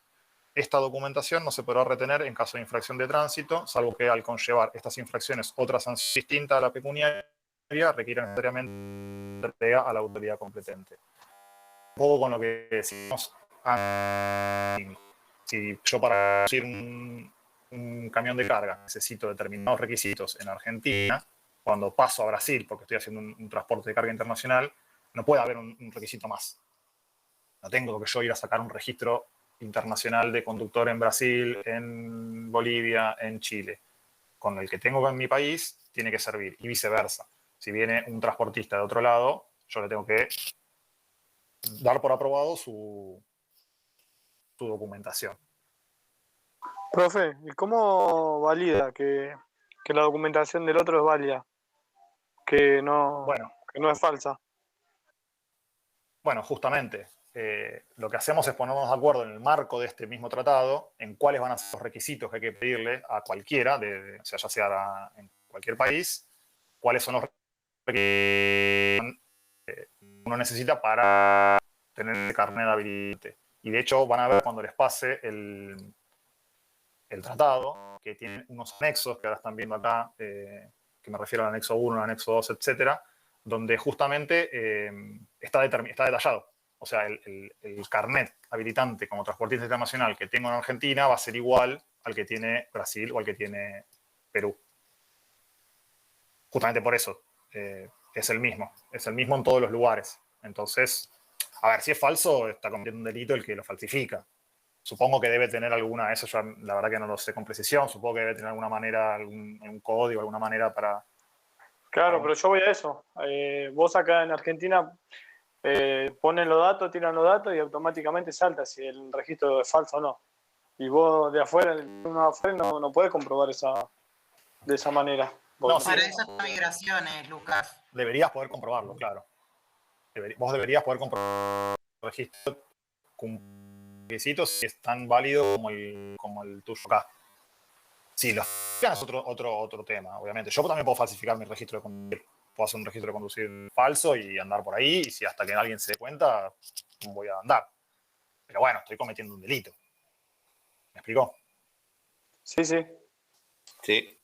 Esta documentación no se podrá retener en caso de infracción de tránsito, salvo que al conllevar estas infracciones otra sanción distinta a la pecuniaria requiera necesariamente entrega a la autoridad competente. Un poco con lo que decimos antes. Si yo para conducir un camión de carga necesito determinados requisitos en Argentina, cuando paso a Brasil porque estoy haciendo un transporte de carga internacional, no puede haber un requisito más. No tengo que yo ir a sacar un registro internacional de conductor en Brasil, en Bolivia, en Chile. Con el que tengo en mi país tiene que servir, y viceversa. Si viene un transportista de otro lado, yo le tengo que dar por aprobado su documentación. Profe, ¿y cómo valida que la documentación del otro es válida? Que no es falsa. Bueno, justamente, lo que hacemos es ponernos de acuerdo en el marco de este mismo tratado en cuáles van a ser los requisitos que hay que pedirle a cualquiera, o sea, ya sea en cualquier país, cuáles son los requisitos que uno necesita para tener el carnet habilitante. Y de hecho van a ver cuando les pase el tratado, que tiene unos anexos que ahora están viendo acá, que me refiero al anexo 1, al anexo 2, etcétera, donde justamente está detallado. O sea, el carnet habilitante como transportista internacional que tengo en Argentina va a ser igual al que tiene Brasil o al que tiene Perú. Justamente por eso es el mismo en todos los lugares. Entonces, a ver, si es falso, está cometiendo un delito el que lo falsifica. Supongo que debe tener alguna, eso yo la verdad que no lo sé con precisión, supongo que debe tener alguna manera, un código, alguna manera para... Claro, pero yo voy a eso. Vos acá en Argentina ponen los datos, tiran los datos y automáticamente salta si el registro es falso o no. Y vos de afuera, no podés comprobar de esa manera. No, para esas migraciones, Lucas. Deberías poder comprobarlo, claro. Vos deberías poder comprobar el registro con requisitos si es tan válido como el tuyo acá. Sí, es otro tema, obviamente. Yo también puedo falsificar mi registro de conducir. Puedo hacer un registro de conducir falso y andar por ahí, y si hasta que alguien se dé cuenta, voy a andar. Pero bueno, estoy cometiendo un delito. ¿Me explicó? Sí, sí. Sí.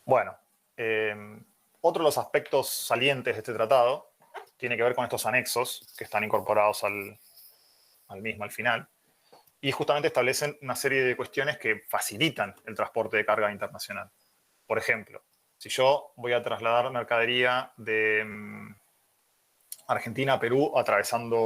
Bueno, otro de los aspectos salientes de este tratado tiene que ver con estos anexos que están incorporados al final, y justamente establecen una serie de cuestiones que facilitan el transporte de carga internacional. Por ejemplo, si yo voy a trasladar mercadería de Argentina a Perú atravesando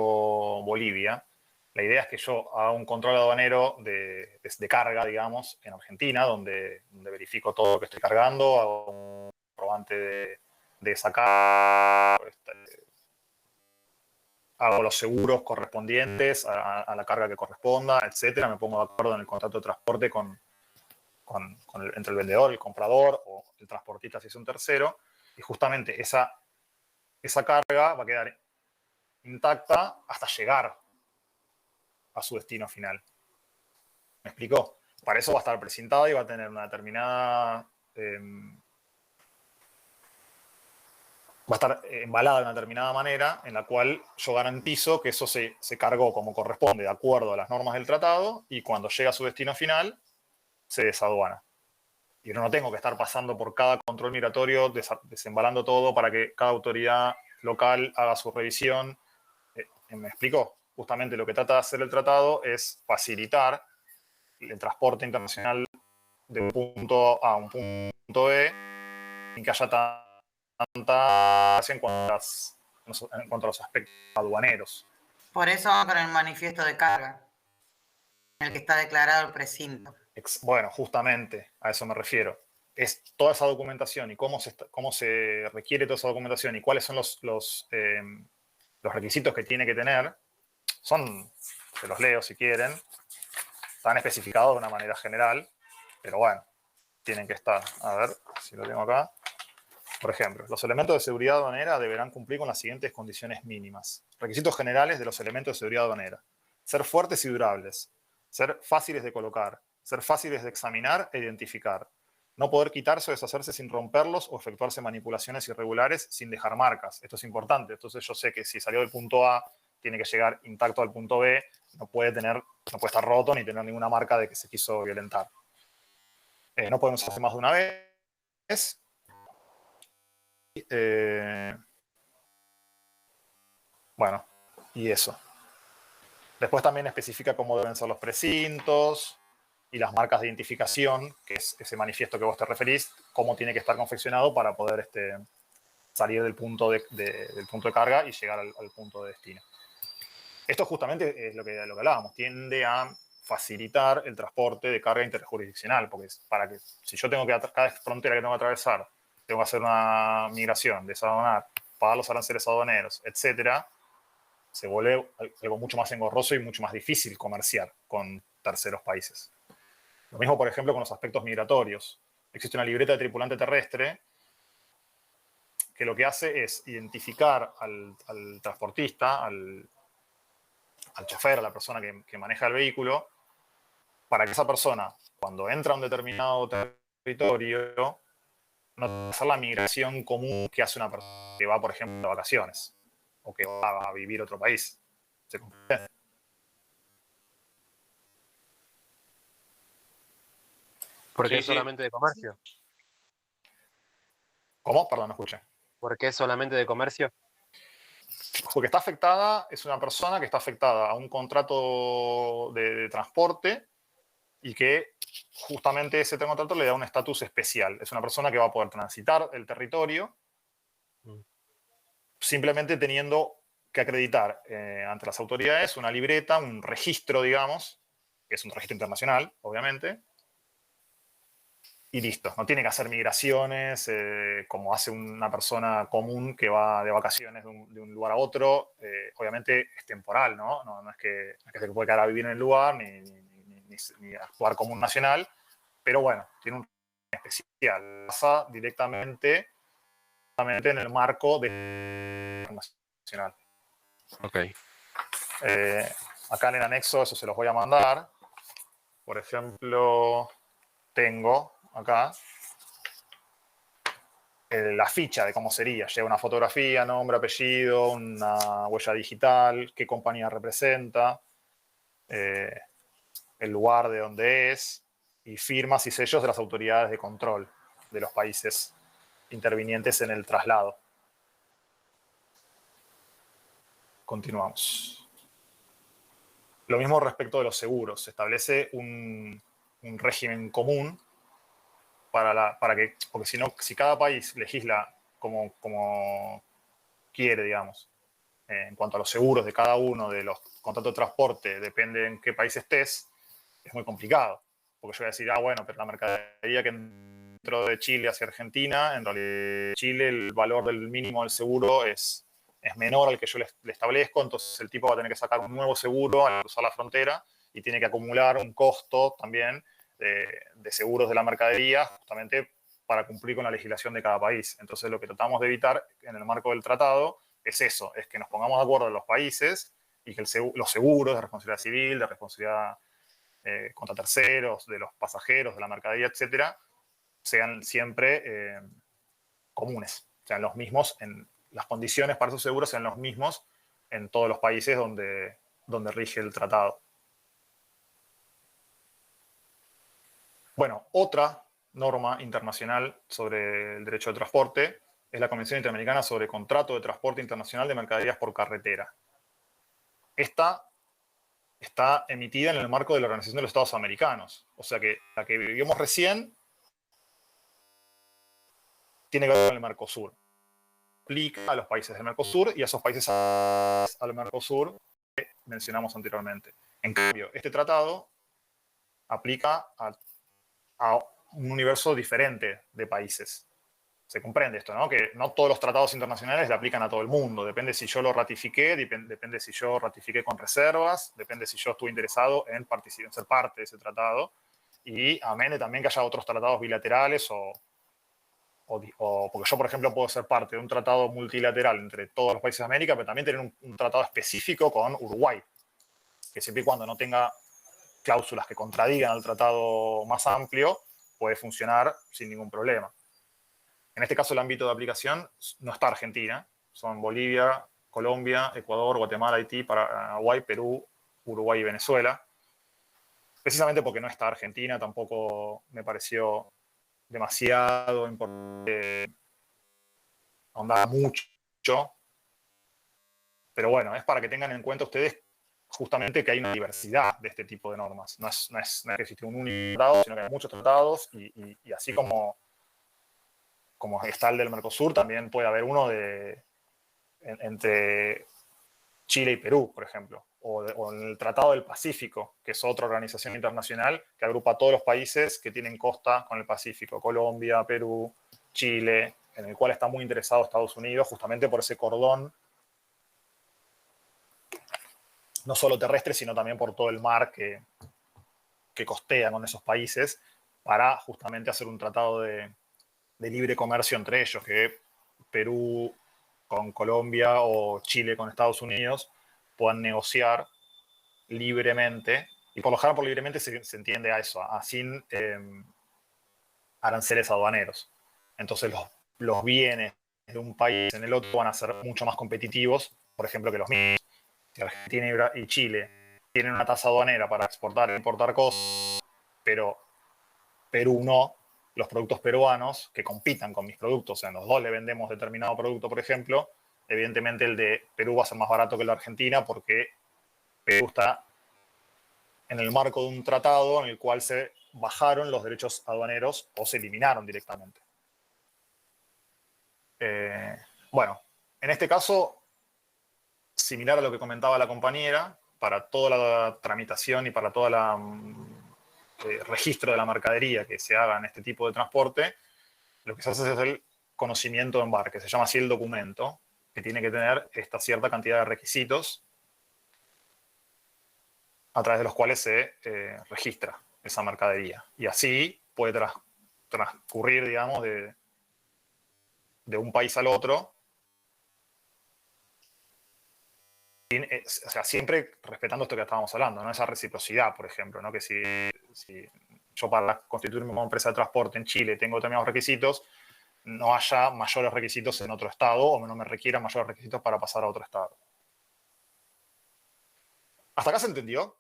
Bolivia, la idea es que yo haga un control aduanero de carga, digamos, en Argentina, donde verifico todo lo que estoy cargando, hago un comprobante de sacar, hago los seguros correspondientes a la carga que corresponda, etcétera. Me pongo de acuerdo en el contrato de transporte entre el vendedor, el comprador o el transportista si es un tercero, y justamente esa carga va a quedar intacta hasta llegar a su destino final. ¿Me explicó? Para eso va a estar precintada y va a tener una determinada... va a estar embalada de una determinada manera en la cual yo garantizo que eso se cargó como corresponde de acuerdo a las normas del tratado, y cuando llega a su destino final se desaduana. Y yo no tengo que estar pasando por cada control migratorio, desembalando todo para que cada autoridad local haga su revisión. ¿Me explico? Justamente lo que trata de hacer el tratado es facilitar el transporte internacional de un punto A a un punto B sin que haya tanta en cuanto a los aspectos aduaneros. Por eso vamos con el manifiesto de carga, en el que está declarado el precinto. Bueno, justamente a eso me refiero. Es toda esa documentación y cómo se requiere toda esa documentación y cuáles son los requisitos que tiene que tener. Se los leo si quieren, están especificados de una manera general, pero bueno, tienen que estar. A ver si lo tengo acá. Por ejemplo, los elementos de seguridad aduanera deberán cumplir con las siguientes condiciones mínimas. Requisitos generales de los elementos de seguridad aduanera. Ser fuertes y durables. Ser fáciles de colocar. Ser fáciles de examinar e identificar. No poder quitarse o deshacerse sin romperlos o efectuarse manipulaciones irregulares sin dejar marcas. Esto es importante. Entonces yo sé que si salió del punto A, tiene que llegar intacto al punto B. No puede estar roto ni tener ninguna marca de que se quiso violentar. No podemos hacer más de una vez. Bueno, y eso. Después también especifica cómo deben ser los precintos y las marcas de identificación, que es ese manifiesto que vos te referís, cómo tiene que estar confeccionado para poder salir del punto de carga y llegar al punto de destino. Esto justamente es lo que hablábamos, tiende a facilitar el transporte de carga interjurisdiccional, porque si yo tengo que, cada frontera que tengo que atravesar, tengo que hacer una migración, desaduanar, pagar los aranceles aduaneros, etcétera, se vuelve algo mucho más engorroso y mucho más difícil comerciar con terceros países. Lo mismo, por ejemplo, con los aspectos migratorios. Existe una libreta de tripulante terrestre que lo que hace es identificar al transportista, al chofer, a la persona que maneja el vehículo, para que esa persona, cuando entra a un determinado territorio, no hacer la migración común que hace una persona que va, por ejemplo, de vacaciones o que va a vivir a otro país. ¿Se comprende? ¿Por qué Sí, es sí. solamente de comercio? ¿Cómo? Perdón, no escuché. ¿Por qué es solamente de comercio? Porque está afectada, es una persona que está afectada a un contrato de transporte y que justamente ese contrato le da un estatus especial. Es una persona que va a poder transitar el territorio simplemente teniendo que acreditar ante las autoridades una libreta, un registro, digamos, que es un registro internacional, obviamente, y listo. No tiene que hacer migraciones como hace una persona común que va de vacaciones de un lugar a otro. Obviamente es temporal, ¿no? No es que se puede quedar a vivir en el lugar ni actuar como un nacional, pero bueno, tiene un especial. Pasa directamente en el marco de nacional. Ok. Acá en el anexo, eso se los voy a mandar. Por ejemplo, tengo acá la ficha de cómo sería. Lleva una fotografía, nombre, apellido, una huella digital, qué compañía representa, el lugar de donde es, y firmas y sellos de las autoridades de control de los países intervinientes en el traslado. Continuamos. Lo mismo respecto de los seguros. Se establece un régimen común para que, porque si cada país legisla como quiere, digamos, en cuanto a los seguros de cada uno de los contratos de transporte, depende en qué país estés, es muy complicado. Porque yo voy a decir, bueno, pero la mercadería que entró de Chile hacia Argentina, en realidad en Chile el valor del mínimo del seguro es menor al que yo le establezco, entonces el tipo va a tener que sacar un nuevo seguro al cruzar la frontera y tiene que acumular un costo también de seguros de la mercadería justamente para cumplir con la legislación de cada país. Entonces lo que tratamos de evitar en el marco del tratado es eso, es que nos pongamos de acuerdo en los países y que los seguros de responsabilidad civil, de responsabilidad contra terceros, de los pasajeros, de la mercadería, etcétera, sean siempre comunes, sean los mismos, las condiciones para esos seguros sean los mismos en todos los países donde rige el tratado. Bueno, otra norma internacional sobre el derecho de transporte es la Convención Interamericana sobre Contrato de Transporte Internacional de Mercaderías por Carretera. Esta está emitida en el marco de la Organización de los Estados Americanos. O sea que la que vivimos recién tiene que ver con el Mercosur. aplica a los países del Mercosur y a esos países al Mercosur que mencionamos anteriormente. En cambio, este tratado aplica a un universo diferente de países. Se comprende esto, ¿no? Que no todos los tratados internacionales le aplican a todo el mundo. Depende si yo lo ratifiqué, depende si yo ratifiqué con reservas, depende si yo estuve interesado en ser parte de ese tratado. Y amén de también que haya otros tratados bilaterales o porque yo, por ejemplo, puedo ser parte de un tratado multilateral entre todos los países de América, pero también tener un tratado específico con Uruguay, que siempre y cuando no tenga cláusulas que contradigan al tratado más amplio, puede funcionar sin ningún problema. En este caso, el ámbito de aplicación no está Argentina, son Bolivia, Colombia, Ecuador, Guatemala, Haití, Paraguay, Perú, Uruguay y Venezuela. Precisamente porque no está Argentina, tampoco me pareció demasiado importante ahondar mucho. Pero bueno, es para que tengan en cuenta ustedes justamente que hay una diversidad de este tipo de normas. No es que existe un único tratado, sino que hay muchos tratados y así como está el del Mercosur, también puede haber uno entre Chile y Perú, por ejemplo, o en el Tratado del Pacífico, que es otra organización internacional que agrupa a todos los países que tienen costa con el Pacífico, Colombia, Perú, Chile, en el cual está muy interesado Estados Unidos, justamente por ese cordón, no solo terrestre, sino también por todo el mar que costea con esos países, para justamente hacer un tratado de libre comercio entre ellos, que Perú con Colombia o Chile con Estados Unidos puedan negociar libremente, y por lo general por libremente se entiende a eso, sin aranceles aduaneros. Entonces los bienes de un país en el otro van a ser mucho más competitivos, por ejemplo, que los mismos. Si Argentina y Chile tienen una tasa aduanera para exportar e importar cosas, pero Perú no, los productos peruanos que compitan con mis productos, o sea, los dos le vendemos determinado producto, por ejemplo, evidentemente el de Perú va a ser más barato que el de Argentina porque Perú está en el marco de un tratado en el cual se bajaron los derechos aduaneros o se eliminaron directamente. Bueno, en este caso, similar a lo que comentaba la compañera, para toda la tramitación y para todo el registro de la mercadería que se haga en este tipo de transporte, lo que se hace es el conocimiento de embarque, se llama así el documento, que tiene que tener esta cierta cantidad de requisitos a través de los cuales se registra esa mercadería. Y así puede transcurrir, digamos, de un país al otro, o sea, siempre respetando esto que estábamos hablando, ¿no? Esa reciprocidad, por ejemplo, ¿no? Que si yo para constituirme como empresa de transporte en Chile tengo determinados requisitos, no haya mayores requisitos en otro estado o no me requieran mayores requisitos para pasar a otro estado. ¿Hasta acá se entendió?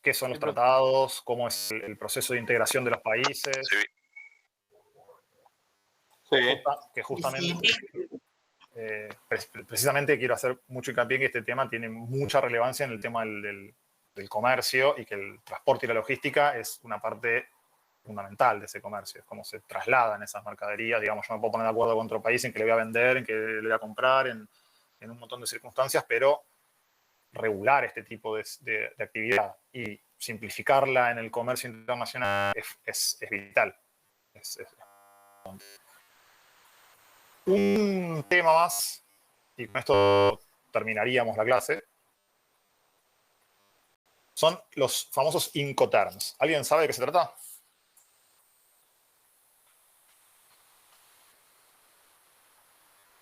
¿Qué son los tratados? ¿Cómo es el proceso de integración de los países? Sí. Que justamente, precisamente quiero hacer mucho hincapié en que este tema tiene mucha relevancia en el tema del comercio y que el transporte y la logística es una parte fundamental de ese comercio. Es cómo se trasladan esas mercaderías. Digamos, yo me puedo poner de acuerdo con otro país en que le voy a vender, en que le voy a comprar, en un montón de circunstancias, pero regular este tipo de actividad y simplificarla en el comercio internacional es vital. Un tema más, y con esto terminaríamos la clase, son los famosos Incoterms. ¿Alguien sabe de qué se trata?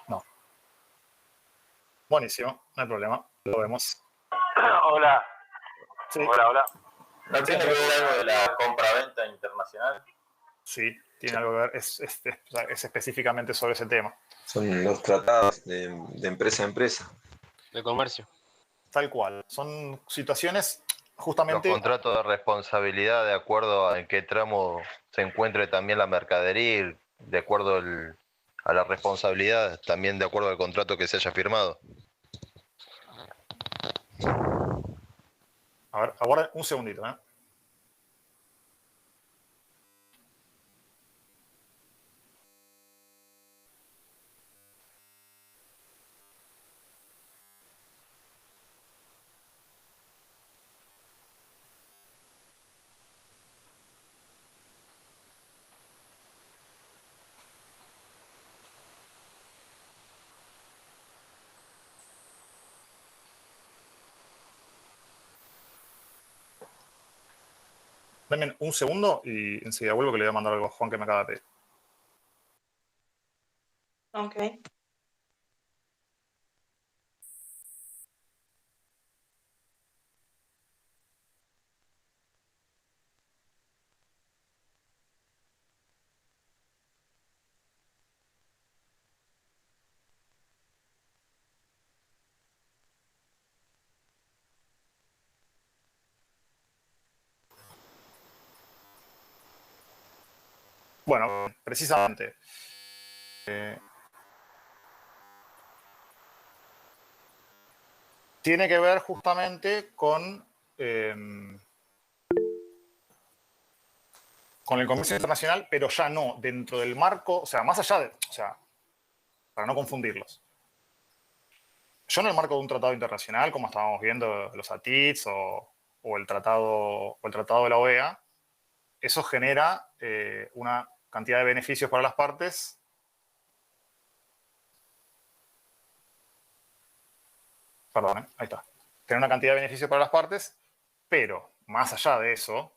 No. Buenísimo, no hay problema, lo vemos. Hola. Sí. Hola. ¿No tiene que ver algo de la compra-venta internacional? Sí, tiene algo que ver, es específicamente sobre ese tema. Son los tratados de empresa a empresa. De comercio. Tal cual. Son situaciones Los justamente... contratos de responsabilidad de acuerdo a en qué tramo se encuentre también la mercadería, y de acuerdo a la responsabilidad, también de acuerdo al contrato que se haya firmado. A ver, aguarden un segundito, ¿eh? Denme un segundo y enseguida vuelvo que le voy a mandar algo a Juan que me acaba de pedir. Ok. Bueno, precisamente. Tiene que ver justamente con el comercio internacional, pero ya no dentro del marco, o sea, más allá de, o sea, para no confundirlos. Yo en el marco de un tratado internacional, como estábamos viendo los ATIDs o el tratado de la OEA, eso genera una cantidad de beneficios para las partes. Perdón, ahí está. Genera una cantidad de beneficios para las partes, pero más allá de eso,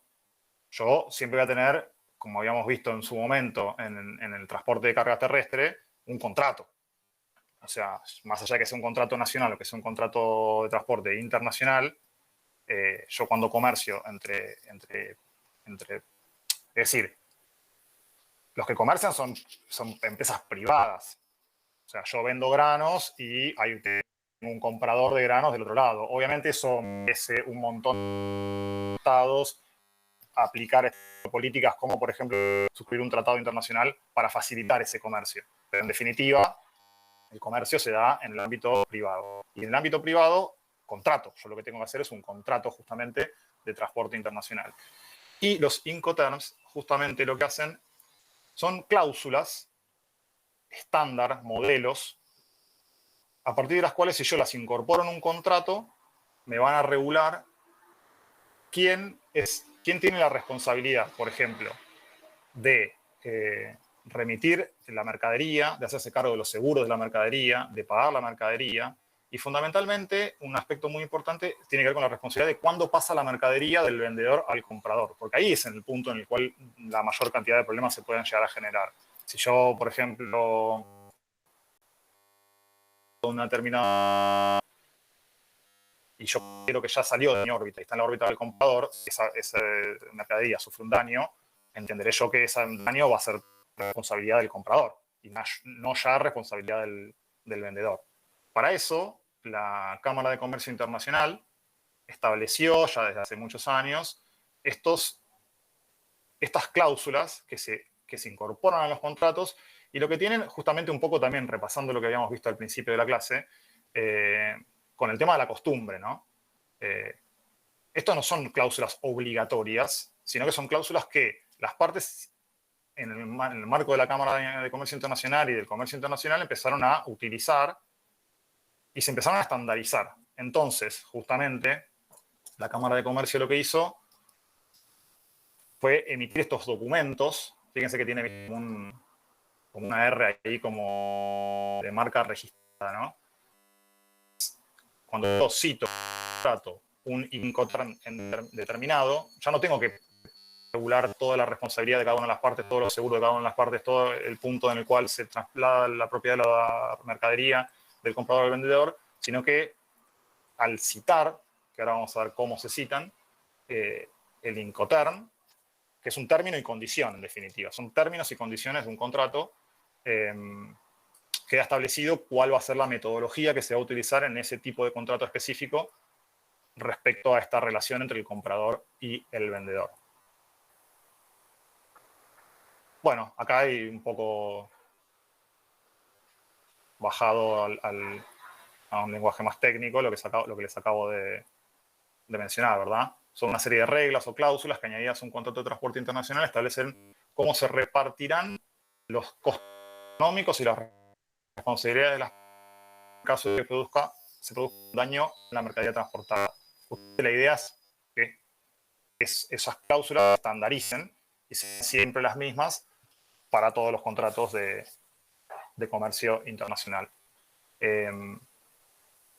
yo siempre voy a tener, como habíamos visto en su momento en el transporte de carga terrestre, un contrato. O sea, más allá de que sea un contrato nacional o que sea un contrato de transporte internacional, yo cuando comercio es decir, los que comercian son empresas privadas. O sea, yo vendo granos y hay un comprador de granos del otro lado. Obviamente eso merece un montón de estados aplicar políticas como, por ejemplo, suscribir un tratado internacional para facilitar ese comercio. Pero en definitiva, el comercio se da en el ámbito privado. Y en el ámbito privado, contrato. Yo lo que tengo que hacer es un contrato justamente de transporte internacional. Y los Incoterms justamente lo que hacen son cláusulas estándar, modelos, a partir de las cuales si yo las incorporo en un contrato, me van a regular quién tiene la responsabilidad, por ejemplo, de remitir la mercadería, de hacerse cargo de los seguros de la mercadería, de pagar la mercadería. Y fundamentalmente, un aspecto muy importante tiene que ver con la responsabilidad de cuándo pasa la mercadería del vendedor al comprador, porque ahí es en el punto en el cual la mayor cantidad de problemas se pueden llegar a generar. Si yo, por ejemplo, una determinada y yo quiero que ya salió de mi órbita y está en la órbita del comprador, esa mercadería sufre un daño, entenderé yo que ese daño va a ser responsabilidad del comprador y no ya responsabilidad del vendedor. Para eso, la Cámara de Comercio Internacional estableció ya desde hace muchos años estas cláusulas que se incorporan a los contratos y lo que tienen justamente un poco también, repasando lo que habíamos visto al principio de la clase, con el tema de la costumbre, ¿no? Estos no son cláusulas obligatorias, sino que son cláusulas que las partes en el marco de la Cámara de Comercio Internacional y del Comercio Internacional empezaron a utilizar y se empezaron a estandarizar. Entonces, justamente, la Cámara de Comercio lo que hizo fue emitir estos documentos. Fíjense que tiene como una R ahí como de marca registrada, ¿no? Cuando yo cito un Incoterm determinado, ya no tengo que regular toda la responsabilidad de cada una de las partes, todos los seguros de cada una de las partes, todo el punto en el cual se traslada la propiedad de la mercadería del comprador al vendedor, sino que al citar, que ahora vamos a ver cómo se citan, el Incoterm, que es un término y condición, en definitiva. Son términos y condiciones de un contrato. Queda establecido cuál va a ser la metodología que se va a utilizar en ese tipo de contrato específico respecto a esta relación entre el comprador y el vendedor. Bueno, acá hay un poco bajado a un lenguaje más técnico lo que les acabo de mencionar, ¿verdad? Son una serie de reglas o cláusulas que añadidas a un contrato de transporte internacional establecen cómo se repartirán los costos económicos y las responsabilidades de las caso de que se produzca un daño en la mercadería transportada. La idea es que esas cláusulas se estandaricen y sean siempre las mismas para todos los contratos de comercio internacional.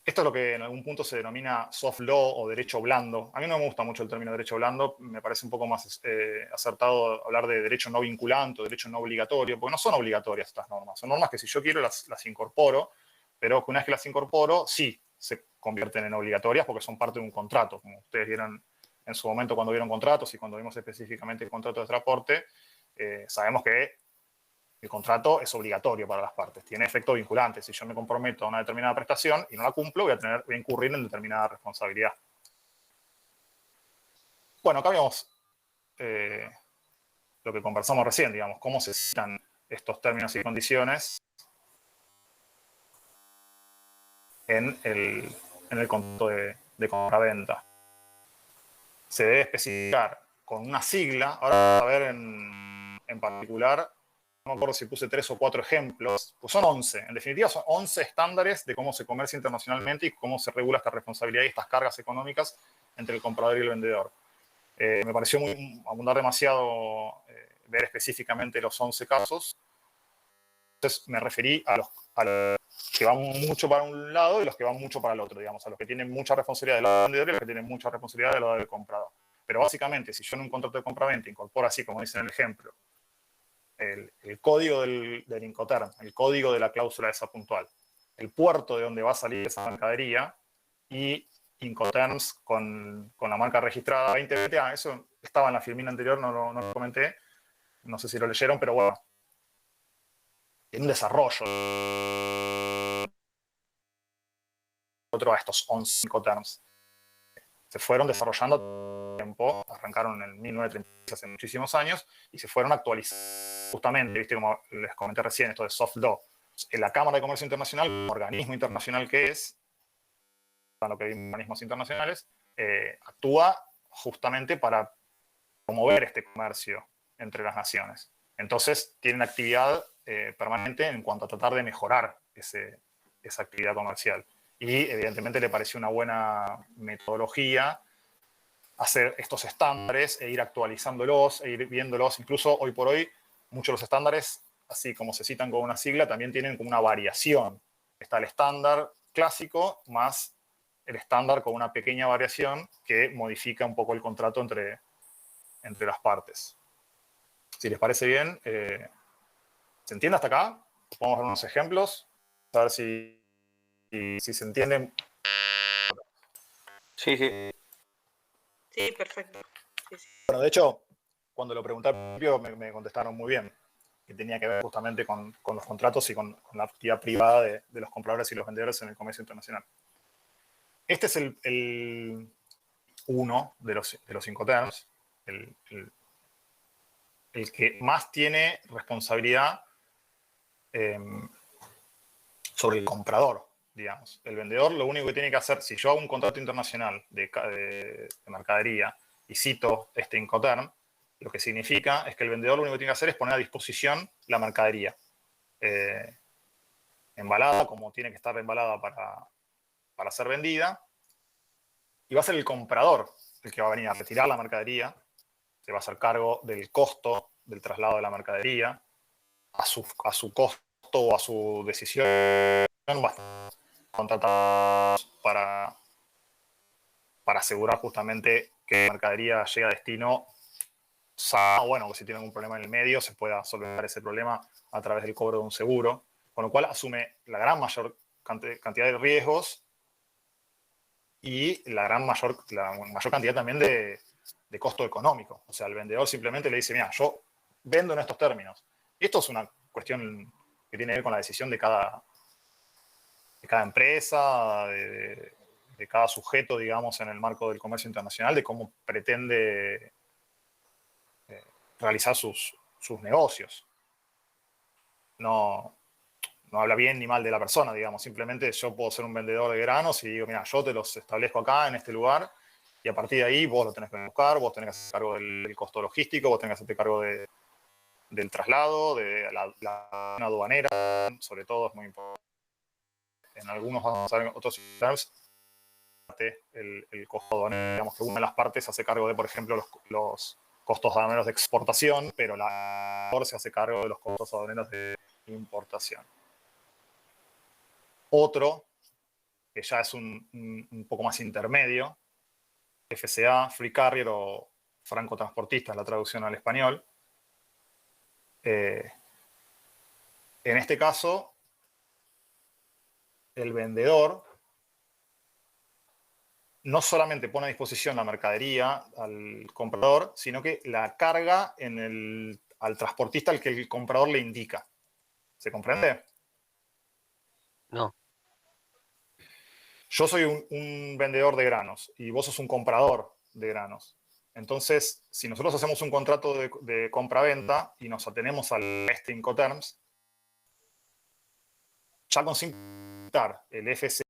Esto es lo que en algún punto se denomina soft law o derecho blando. A mí no me gusta mucho el término derecho blando, me parece un poco más acertado hablar de derecho no vinculante o derecho no obligatorio, porque no son obligatorias estas normas. Son normas que si yo quiero las incorporo, pero que una vez que las incorporo, sí se convierten en obligatorias porque son parte de un contrato. Como ustedes vieron en su momento cuando vieron contratos y cuando vimos específicamente el contrato de transporte, sabemos que el contrato es obligatorio para las partes, tiene efecto vinculante. Si yo me comprometo a una determinada prestación y no la cumplo, voy a incurrir en determinada responsabilidad. Bueno, acá vemos lo que conversamos recién, digamos, cómo se citan estos términos y condiciones en el contrato de compraventa. Se debe especificar con una sigla. Ahora vamos a ver en particular, no me acuerdo si puse 3 o 4 ejemplos, pues son 11. En definitiva, son 11 estándares de cómo se comercia internacionalmente y cómo se regula esta responsabilidad y estas cargas económicas entre el comprador y el vendedor. Me pareció abundar demasiado ver específicamente los 11 casos. Entonces me referí a los que van mucho para un lado y los que van mucho para el otro, digamos, a los que tienen mucha responsabilidad del lado del vendedor y los que tienen mucha responsabilidad del lado del comprador. Pero básicamente, si yo en un contrato de compraventa incorporo así, como dice en el ejemplo, el código del Incoterm, el código de la cláusula esa puntual, el puerto de donde va a salir esa mercadería y Incoterms con la marca registrada 2020. Eso estaba en la filmina anterior, no lo comenté, no sé si lo leyeron, pero bueno, en un desarrollo otro a estos 11 Incoterms. Se fueron desarrollando tiempo, arrancaron en 1930, hace muchísimos años, y se fueron actualizando. Justamente, ¿viste? Como les comenté recién, esto de soft law. En la Cámara de Comercio Internacional, un organismo internacional que es, lo que vimos organismos internacionales, actúa justamente para promover este comercio entre las naciones. Entonces, tienen actividad permanente en cuanto a tratar de mejorar esa actividad comercial. Y evidentemente le pareció una buena metodología hacer estos estándares e ir actualizándolos, e ir viéndolos. Incluso hoy por hoy, muchos de los estándares, así como se citan con una sigla, también tienen como una variación. Está el estándar clásico más el estándar con una pequeña variación que modifica un poco el contrato entre las partes. Si les parece bien, ¿se entiende hasta acá? Vamos a ver unos ejemplos, a ver si se entienden. Sí, sí. Sí, perfecto. Sí, sí. Bueno, de hecho, cuando lo pregunté al principio me contestaron muy bien, que tenía que ver justamente con los contratos y con la actividad privada de los compradores y los vendedores en el comercio internacional. Este es uno de los Incoterms, el que más tiene responsabilidad sobre el comprador, digamos. El vendedor lo único que tiene que hacer, si yo hago un contrato internacional de mercadería y cito este Incoterm, lo que significa es que el vendedor lo único que tiene que hacer es poner a disposición la mercadería. Embalada, como tiene que estar embalada para ser vendida, y va a ser el comprador el que va a venir a retirar la mercadería, se va a hacer cargo del costo del traslado de la mercadería, a su costo o a su decisión, contratados para asegurar justamente que la mercadería llegue a destino sano. Bueno, si tiene algún problema en el medio, se pueda solventar ese problema a través del cobro de un seguro, con lo cual asume la gran mayor cantidad de riesgos y la mayor cantidad también de costo económico. O sea, el vendedor simplemente le dice, mira, yo vendo en estos términos. Y esto es una cuestión que tiene que ver con la decisión de cada empresa, de cada sujeto, digamos, en el marco del comercio internacional, de cómo pretende realizar sus negocios. No habla bien ni mal de la persona, digamos. Simplemente yo puedo ser un vendedor de granos y digo, mira, yo te los establezco acá, en este lugar, y a partir de ahí vos lo tenés que buscar, vos tenés que hacer cargo del costo logístico, vos tenés que hacerte cargo del traslado, de la aduanera, sobre todo es muy importante. En algunos vamos a ver otros terms, el costo aduanero, digamos que una de las partes hace cargo de, por ejemplo, los costos aduaneros de exportación, pero la otra se hace cargo de los costos aduaneros de importación. Otro que ya es un poco más intermedio, FCA, Free Carrier o francotransportista, la traducción al español. En este caso, el vendedor no solamente pone a disposición la mercadería al comprador, sino que la carga al transportista al que el comprador le indica. ¿Se comprende? No. Yo soy un vendedor de granos y vos sos un comprador de granos. Entonces, si nosotros hacemos un contrato de compra-venta y nos atenemos al Incoterms, ya con simplificar el FCA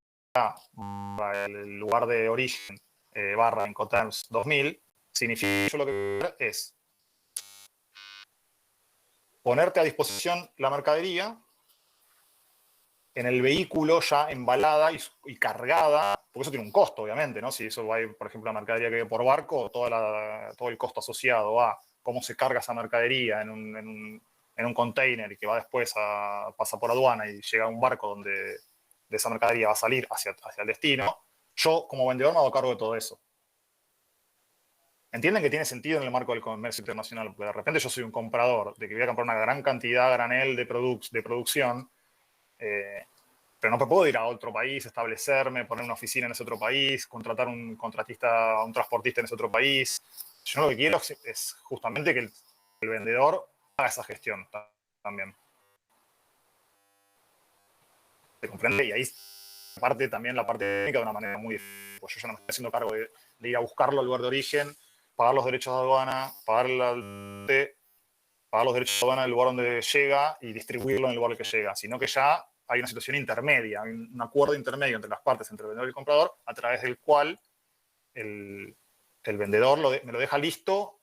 el lugar de origen barra Incoterms 2000, significa que yo lo que voy a hacer es ponerte a disposición la mercadería en el vehículo ya embalada y cargada, porque eso tiene un costo, obviamente, ¿no? Si eso va a ir, por ejemplo, la mercadería que viene por barco, todo el costo asociado a cómo se carga esa mercadería en un container y que va después pasa por aduana y llega a un barco donde de esa mercadería va a salir hacia el destino, yo como vendedor me hago cargo de todo eso. ¿Entienden que tiene sentido en el marco del comercio internacional? Porque de repente yo soy un comprador, de que voy a comprar una gran cantidad a granel de producción, pero no puedo ir a otro país, establecerme, poner una oficina en ese otro país, contratar un contratista, un transportista en ese otro país. Yo lo que quiero es justamente que el vendedor haga esa gestión también. ¿Se comprende? Y ahí parte también la parte técnica de una manera muy difícil. Pues yo ya no me estoy haciendo cargo de ir a buscarlo al lugar de origen, pagar los derechos de aduana, pagar los derechos de aduana del lugar donde llega y distribuirlo en el lugar al que llega, sino que ya hay una situación intermedia, hay un acuerdo intermedio entre las partes, entre el vendedor y el comprador, a través del cual el vendedor me lo deja listo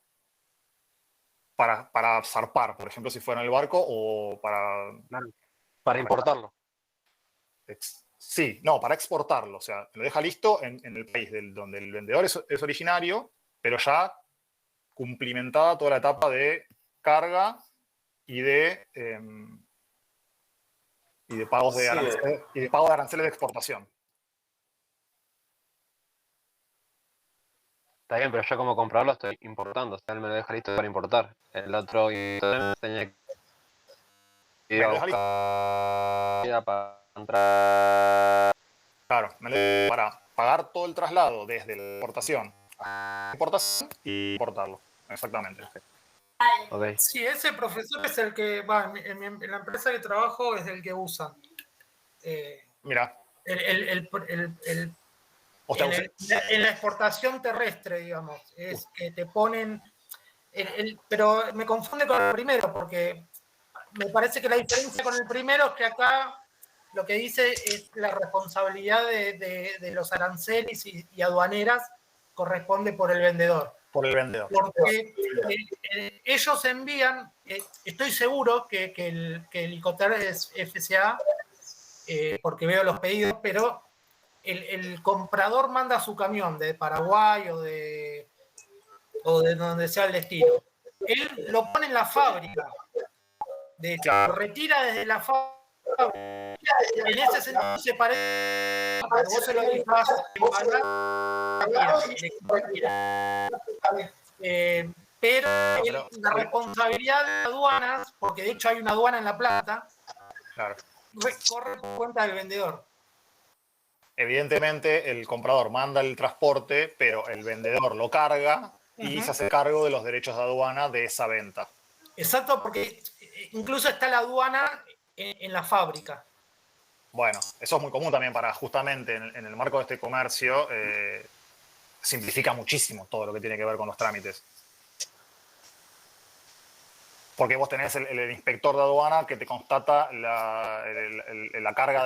para zarpar, por ejemplo, si fuera en el barco o Para importarlo. Sí, no, para exportarlo. O sea, lo deja listo en el país donde el vendedor es originario, pero ya cumplimentada toda la etapa de carga y de pagos de aranceles, y de pago de aranceles de exportación. Está bien, pero yo como comprador lo estoy importando. O sea, él me lo deja listo para importar. El otro tenía que ir a buscar para entrar. Claro, para pagar todo el traslado desde la exportación a importación y importarlo. Exactamente. Okay. Sí, ese profesor es el que, en la empresa que trabajo es el que usa. Mira. En la exportación terrestre, digamos, es que te ponen, pero me confunde con el primero, porque me parece que la diferencia con el primero es que acá lo que dice es la responsabilidad de los aranceles y aduaneras corresponde por el vendedor. Por el vendedor. Porque ellos envían, estoy seguro que el Icoter es FCA, porque veo los pedidos, pero el comprador manda su camión de Paraguay o de donde sea el destino. Él lo pone en la fábrica. De hecho, lo retira desde la fábrica. En ese sentido se parece. Vos se lo dejas pero la responsabilidad de aduanas, porque de hecho hay una aduana en La Plata, claro, corre por cuenta del vendedor. Evidentemente el comprador manda el transporte, pero el vendedor lo carga y se hace cargo de los derechos de aduana de esa venta. Exacto, porque incluso está la aduana en la fábrica. Bueno, eso es muy común también para justamente en el marco de este comercio, simplifica muchísimo todo lo que tiene que ver con los trámites. Porque vos tenés el inspector de aduana que te constata la carga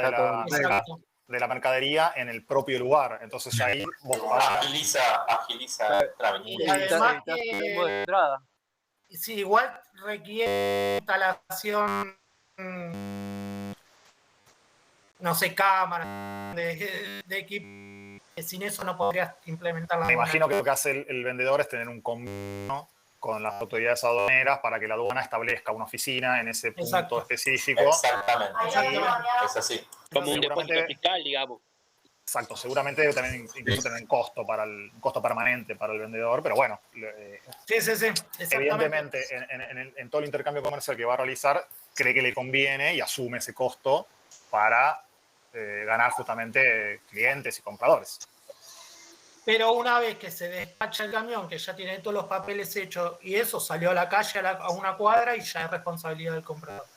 de la mercadería en el propio lugar. Entonces ahí vos agiliza el trámite. Y además que, sí, igual requiere instalación, no sé, cámara, de equipo. Sin eso no podrías implementar la Me imagino que lo que hace el vendedor es tener un convenio con las autoridades aduaneras para que la aduana establezca una oficina en ese punto específico. Exactamente. Es así. Como un depósito fiscal, digamos. Exacto, seguramente debe también incluso tener un costo permanente para el vendedor, pero bueno, Sí, exactamente. evidentemente en todo el intercambio comercial que va a realizar, cree que le conviene y asume ese costo para ganar justamente clientes y compradores. Pero una vez que se despacha el camión, que ya tiene todos los papeles hechos, y eso salió a la calle a una cuadra y ya es responsabilidad del comprador.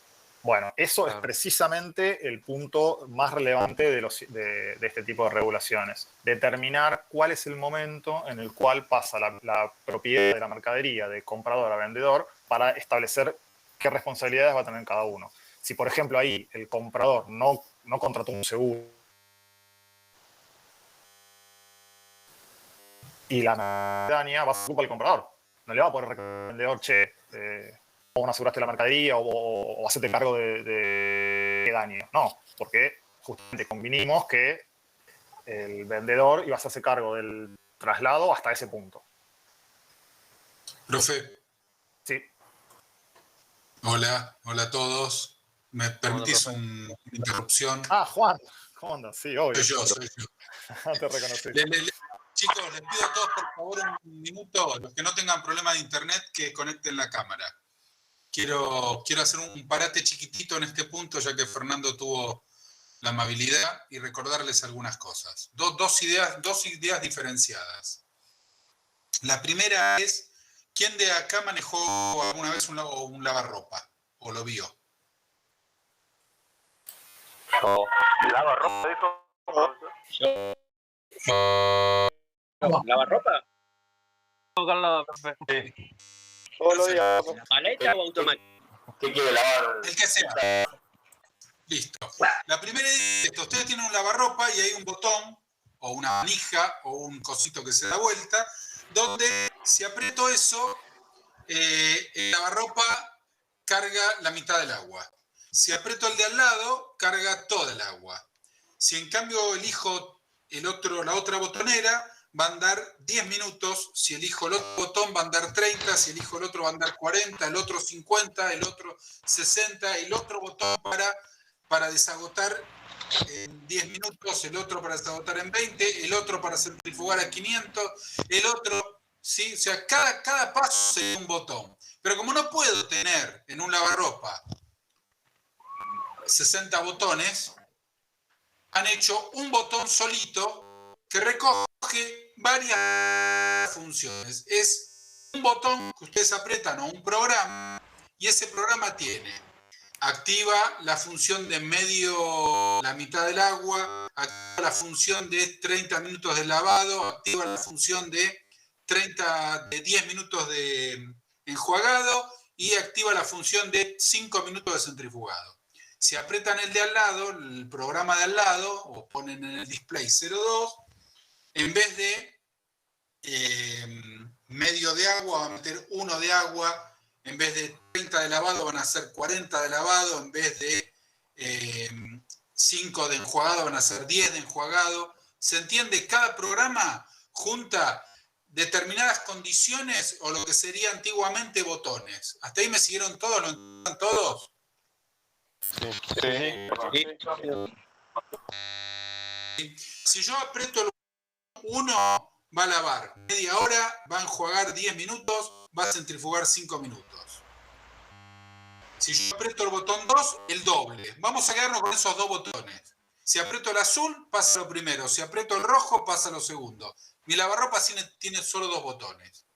Bueno, eso es precisamente el punto más relevante de este tipo de regulaciones. Determinar cuál es el momento en el cual pasa la propiedad de la mercadería de comprador a vendedor para establecer qué responsabilidades va a tener cada uno. Si, por ejemplo, ahí el comprador no contrató un seguro y la mercadería va a ser culpa del comprador. No le va a poder reclamar al vendedor, o no aseguraste la mercadería o hacerte cargo de daño. No, porque justamente convinimos que el vendedor iba a hacerse cargo del traslado hasta ese punto. Profe. Sí. Hola a todos. ¿Me permitís una interrupción? Juan. ¿Cómo andas? Sí, obvio. Soy yo. No te reconocí. Chicos, les pido a todos, por favor, un minuto. Los que no tengan problema de internet, que conecten la cámara. Quiero hacer un parate chiquitito en este punto, ya que Fernando tuvo la amabilidad, y recordarles algunas cosas. Dos ideas diferenciadas. La primera es, ¿quién de acá manejó alguna vez un lavarropa? ¿O lo vio? ¿Lavarropa, dijo? ¿Lavarropa? ¿Paleta o automático? ¿Qué quiere lavar? El que sea. Listo. La primera es esto. Ustedes tienen un lavarropa y hay un botón, o una manija, o un cosito que se da vuelta, donde si aprieto eso, el lavarropa carga la mitad del agua. Si aprieto el de al lado, carga toda el agua. Si en cambio elijo la otra botonera, va a andar 10 minutos. Si elijo el otro botón, va a andar 30. Si elijo el otro, va a andar 40. El otro 50. El otro 60. El otro botón para desagotar en 10 minutos. El otro para desagotar en 20. El otro para centrifugar a 500. El otro, ¿sí? O sea, cada paso es un botón. Pero como no puedo tener en un lavarropa 60 botones, han hecho un botón solito que recoge varias funciones. Es un botón que ustedes apretan o un programa, y ese programa activa la función de medio la mitad del agua, activa la función de 30 minutos de lavado, activa la función de 10 minutos de enjuagado y activa la función de 5 minutos de centrifugado. Si aprietan el de al lado, el programa de al lado, o ponen en el display 02, en vez de medio de agua, van a meter 1 de agua. En vez de 30 de lavado, van a hacer 40 de lavado. En vez de 5 de enjuagado, van a hacer 10 de enjuagado. ¿Se entiende? Cada programa junta determinadas condiciones, o lo que sería antiguamente botones. ¿Hasta ahí me siguieron todos? ¿Lo entienden todos? Si yo aprieto el 1, va a lavar media hora, va a enjuagar 10 minutos, va a centrifugar 5 minutos. Si yo aprieto el botón 2, el doble. Vamos a quedarnos con esos dos botones. Si aprieto el azul, pasa lo primero. Si aprieto el rojo, pasa lo segundo. Mi lavarropa tiene solo 2 botones.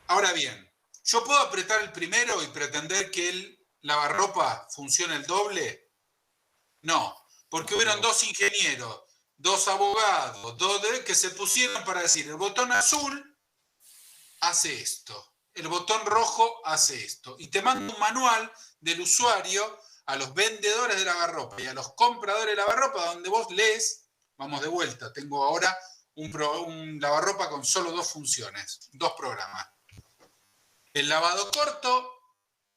Ahora bien, ¿yo puedo apretar el primero y pretender que el lavarropa funcione el doble? No, porque hubieron 2 ingenieros, 2 abogados, que se pusieron para decir, el botón azul hace esto, el botón rojo hace esto. Y te mando un manual del usuario a los vendedores de lavarropa y a los compradores de lavarropa, donde vos lees, vamos de vuelta, tengo ahora un lavarropa con solo 2 funciones, 2 programas. El lavado corto,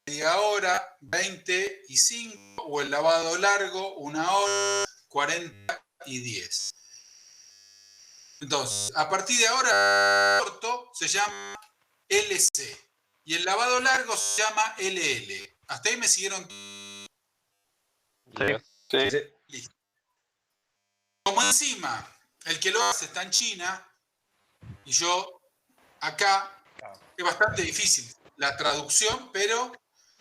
media hora, 20 y 5, o el lavado largo, 1 hora, 40 y 10. Entonces, a partir de ahora, el corto se llama LC y el lavado largo se llama LL. ¿Hasta ahí me siguieron? Sí. Listo. Como encima el que lo hace está en China y yo acá. Es bastante difícil la traducción, pero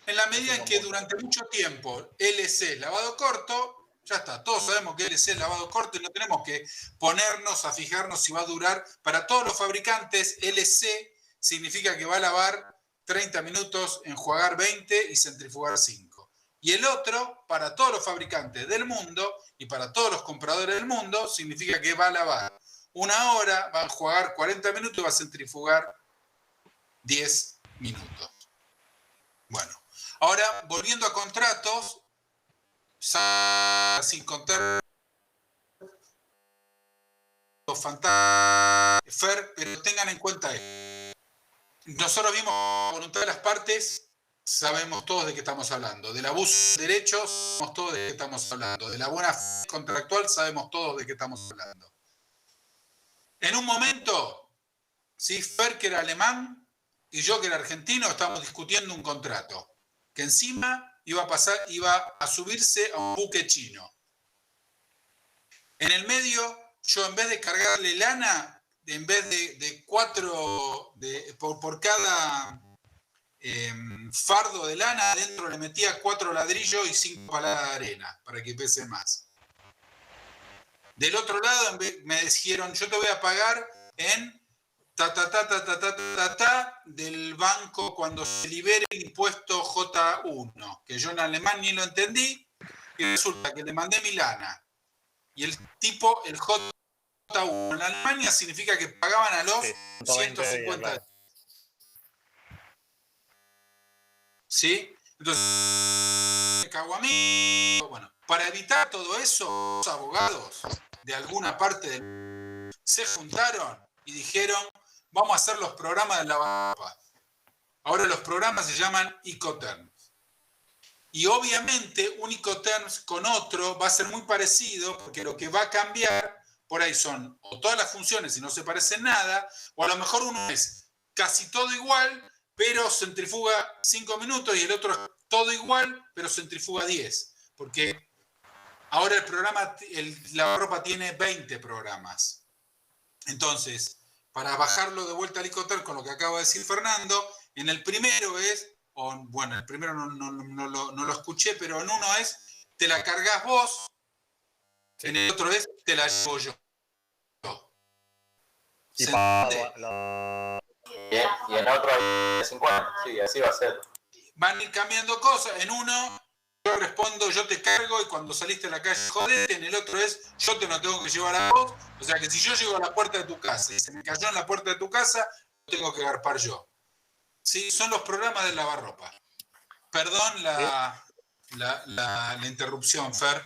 en la medida en que durante mucho tiempo LC es lavado corto, ya está. Todos sabemos que LC es lavado corto y no tenemos que ponernos a fijarnos si va a durar. Para todos los fabricantes, LC significa que va a lavar 30 minutos, enjuagar 20 y centrifugar 5. Y el otro, para todos los fabricantes del mundo y para todos los compradores del mundo, significa que va a lavar 1 hora, va a enjuagar 40 minutos y va a centrifugar 10 minutos. Bueno, ahora volviendo a contratos, sin contar los fantasmas, pero tengan en cuenta esto. Nosotros vimos la voluntad de las partes, sabemos todos de qué estamos hablando. Del abuso de derechos, sabemos todos de qué estamos hablando. De la buena fe contractual, sabemos todos de qué estamos hablando. En un momento, ¿sí? Fer, que era alemán, y yo, que era argentino, estábamos discutiendo un contrato que encima iba a subirse a un buque chino. En el medio, yo en vez de cargarle lana, en vez de 4 por cada fardo de lana, adentro le metía 4 ladrillos y 5 paladas de arena para que pese más. Del otro lado me dijeron, yo te voy a pagar en del banco cuando se libere el impuesto J1, que yo en alemán ni lo entendí, y resulta que le mandé mi lana. Y el tipo, el J1 en Alemania significa que pagaban a los 150 días. ¿Sí? Entonces, me cago a mí. Bueno, para evitar todo eso, los abogados de alguna parte se juntaron y dijeron, vamos a hacer los programas de lavarropa. Ahora los programas se llaman Incoterms. Y obviamente un Incoterms con otro va a ser muy parecido, porque lo que va a cambiar por ahí son o todas las funciones y no se parecen nada, o a lo mejor uno es casi todo igual, pero centrifuga 5 minutos, y el otro es todo igual, pero centrifuga 10. Porque ahora el programa, el lavarropa tiene 20 programas. Entonces, para bajarlo de vuelta al Incoterm con lo que acaba de decir Fernando, en el primero es, bueno, el primero no lo escuché, pero en uno es, te la cargas vos, en el otro es, te la llevo yo. Y en otro hay 50, sí, así va a ser. Van a ir cambiando cosas, en uno yo respondo, yo te cargo, y cuando saliste a la calle, jodete. En el otro es, yo te lo tengo que llevar a vos. O sea que si yo llego a la puerta de tu casa y se me cayó en la puerta de tu casa, lo tengo que garpar yo. ¿Sí? Son los programas del lavarropa. Perdón la interrupción, Fer.